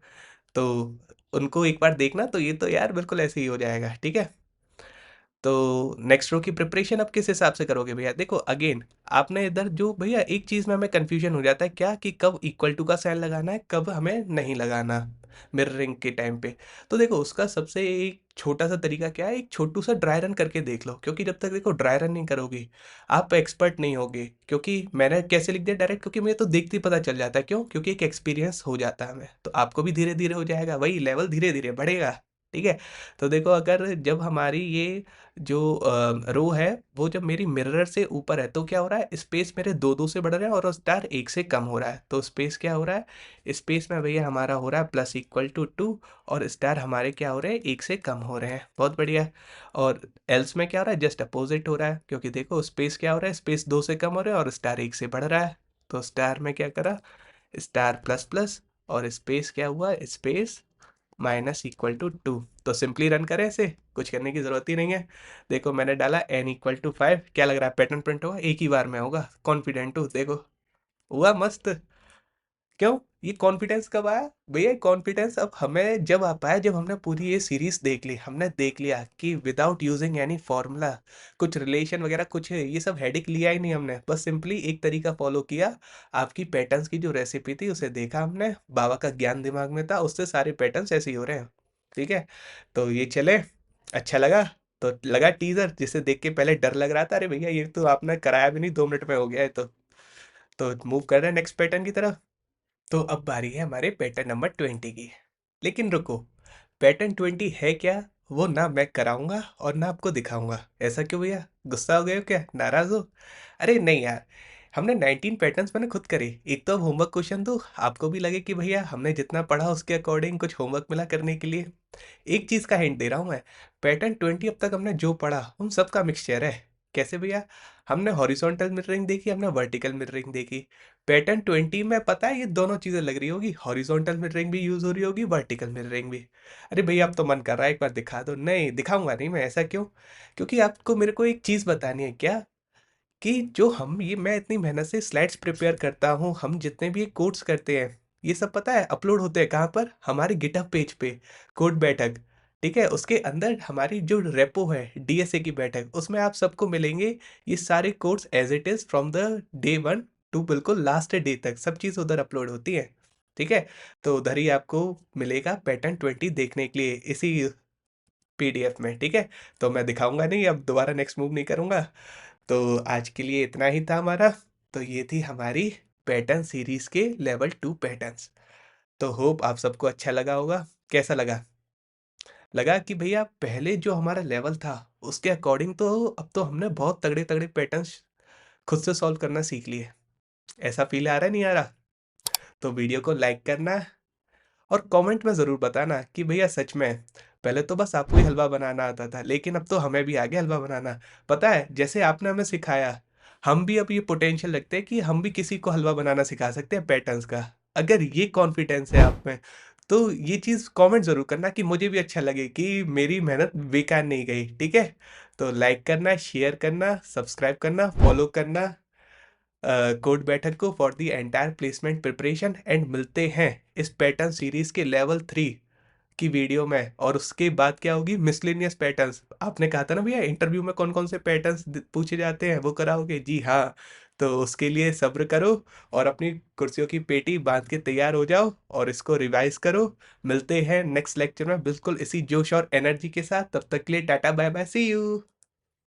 तो उनको एक बार देखना, तो ये तो यार बिल्कुल ऐसे ही हो जाएगा, ठीक है। तो नेक्स्ट रो की प्रिपरेशन अब किस हिसाब से करोगे भैया, देखो अगेन आपने इधर जो भैया एक चीज में हमें कंफ्यूजन हो जाता है क्या, कि कब इक्वल टू का साइन लगाना है, कब हमें नहीं लगाना मिररिंग के टाइम पे। तो देखो उसका सबसे एक छोटा सा तरीका क्या है, एक छोटू सा ड्राई रन करके देख लो, क्योंकि जब तक देखो ड्राई रन नहीं करोगे आप एक्सपर्ट नहीं होगे। क्योंकि मैंने कैसे लिख दिया डायरेक्ट, क्योंकि मुझे तो देखते ही पता चल जाता है, क्यों, क्योंकि एक एक्सपीरियंस हो जाता है हमें, तो आपको भी धीरे धीरे हो जाएगा, वही लेवल धीरे धीरे बढ़ेगा, ठीक है। तो देखो अगर जब हमारी ये जो रो है वो जब मेरी मिरर से ऊपर है, तो क्या हो रहा है, स्पेस मेरे दो दो से बढ़ रहे हैं और स्टार एक से कम हो रहा है, तो स्पेस क्या हो रहा है, स्पेस में भैया हमारा हो रहा है प्लस इक्वल टू 2, और स्टार हमारे क्या हो रहे हैं, एक से कम हो रहे हैं, बहुत बढ़िया। और एल्स में क्या हो रहा है, जस्ट अपोजिट हो रहा है, क्योंकि देखो स्पेस क्या हो रहा है, स्पेस दो से कम हो रहा है और स्टार एक से बढ़ रहा है, तो स्टार में क्या करा, स्टार प्लस प्लस, और स्पेस क्या हुआ, स्पेस माइनस इक्वल टू 2। तो सिंपली रन करें इसे, कुछ करने की जरूरत ही नहीं है। देखो मैंने डाला n इक्वल टू 5, क्या लग रहा है पैटर्न प्रिंट होगा, एक ही बार में होगा, कॉन्फिडेंट हूँ, देखो हुआ मस्त। क्यों, ये कॉन्फिडेंस कब आया भैया, कॉन्फिडेंस अब हमें जब आ पाया, जब हमने पूरी ये सीरीज देख ली, हमने देख लिया कि विदाउट यूजिंग एनी फॉर्मूला, कुछ रिलेशन वगैरह कुछ ये सब हेडिक लिया ही नहीं हमने, बस सिंपली एक तरीका फॉलो किया, आपकी पैटर्न्स की जो रेसिपी थी उसे देखा हमने, बाबा का ज्ञान दिमाग में था, उससे सारे पैटर्न्स ऐसे ही हो रहे हैं, ठीक है। तो ये चले, अच्छा लगा, तो लगा टीजर जिसे देख के पहले डर लग रहा था, अरे भैया ये तो आपने कराया भी नहीं, 2 मिनट में हो गया है, तो मूव कर रहे हैं नेक्स्ट पैटर्न की तरफ। तो अब बारी है हमारे पैटर्न नंबर 20 की। लेकिन रुको, पैटर्न 20 है क्या, वो ना मैं कराऊंगा और ना आपको दिखाऊंगा। ऐसा क्यों भैया, गुस्सा हो गए हो क्या, नाराज हो? अरे नहीं यार, हमने 19 पैटर्न्स मैंने खुद करे, एक तो अब होमवर्क क्वेश्चन दो, आपको भी लगे कि भैया हमने जितना पढ़ा उसके अकॉर्डिंग कुछ होमवर्क मिला करने के लिए। एक चीज का हिंट दे रहा हूं मैं, पैटर्न 20 अब तक हमने जो पढ़ा उन सब का मिक्सचर है। कैसे भैया, हमने हॉरिजॉन्टल मिररिंग देखी, हमने वर्टिकल मिररिंग देखी, पैटर्न 20 में पता है ये दोनों चीजें लग रही होगी, हॉरिजॉन्टल मिररिंग भी यूज हो रही होगी, वर्टिकल मिररिंग भी। अरे भैया अब तो मन कर रहा है एक बार दिखा दो, नहीं दिखाऊंगा नहीं मैं, ऐसा क्यों, क्योंकि आपको मेरे को एक चीज बतानी है क्या, कि जो हम ये मैं इतनी मेहनत से स्लाइड्स प्रिपेयर करता हूँ, हम जितने भी ये कोड्स करते हैं, ये सब पता है अपलोड होते हैं कहाँ पर, हमारे गिटहब पेज पे, कोड बैठक, ठीक है, उसके अंदर हमारी जो रेपो है डीएसए की बैठक, उसमें आप सबको मिलेंगे ये सारे codes as it is from the day one to बिल्कुल लास्ट डे तक, सब चीज़ उधर अपलोड होती है, ठीक है। तो उधर ही आपको मिलेगा पैटर्न 20 देखने के लिए, इसी पीडीएफ में, ठीक है। तो मैं दिखाऊंगा नहीं, अब दोबारा नेक्स्ट मूव नहीं करूंगा। तो आज के लिए इतना ही था हमारा। तो ये थी हमारी पैटर्न सीरीज के लेवल 2 पैटर्न्स। तो होप आप सबको अच्छा लगा होगा। कैसा लगा, लगा कि भैया पहले जो हमारा लेवल था उसके अकॉर्डिंग तो अब तो हमने बहुत तगड़े तगड़े पैटर्न्स खुद से सॉल्व करना सीख लिए, ऐसा फील आ रहा है नहीं आ रहा? तो वीडियो को लाइक करना और कमेंट में ज़रूर बताना कि भैया सच में पहले तो बस आपको ही हलवा बनाना आता था, लेकिन अब तो हमें भी आ गया हलवा बनाना। पता है जैसे आपने हमें सिखाया, हम भी अब ये पोटेंशियल लगते हैं कि हम भी किसी को हलवा बनाना सिखा सकते हैं पैटर्न्स का। अगर ये कॉन्फिडेंस है आप में, तो ये चीज़ कमेंट ज़रूर करना कि मुझे भी अच्छा लगे कि मेरी मेहनत बेकार नहीं गई, ठीक है। तो लाइक करना, शेयर करना, सब्सक्राइब करना, फॉलो करना कोड बैठक को for the entire placement preparation, and मिलते हैं इस पैटर्न सीरीज के लेवल 3 की वीडियो में। और उसके बाद क्या होगी, मिसलेनियस पैटर्न्स, आपने कहा था ना भैया इंटरव्यू में कौन कौन से पैटर्न्स पूछे जाते हैं वो कराओगे, जी हाँ। तो उसके लिए सब्र करो और अपनी कुर्सियों की पेटी बांध के तैयार हो जाओ और इसको रिवाइज करो। मिलते हैं नेक्स्ट लेक्चर में बिल्कुल इसी जोश और एनर्जी के साथ, तब तक के लिए tata bye bye, see you.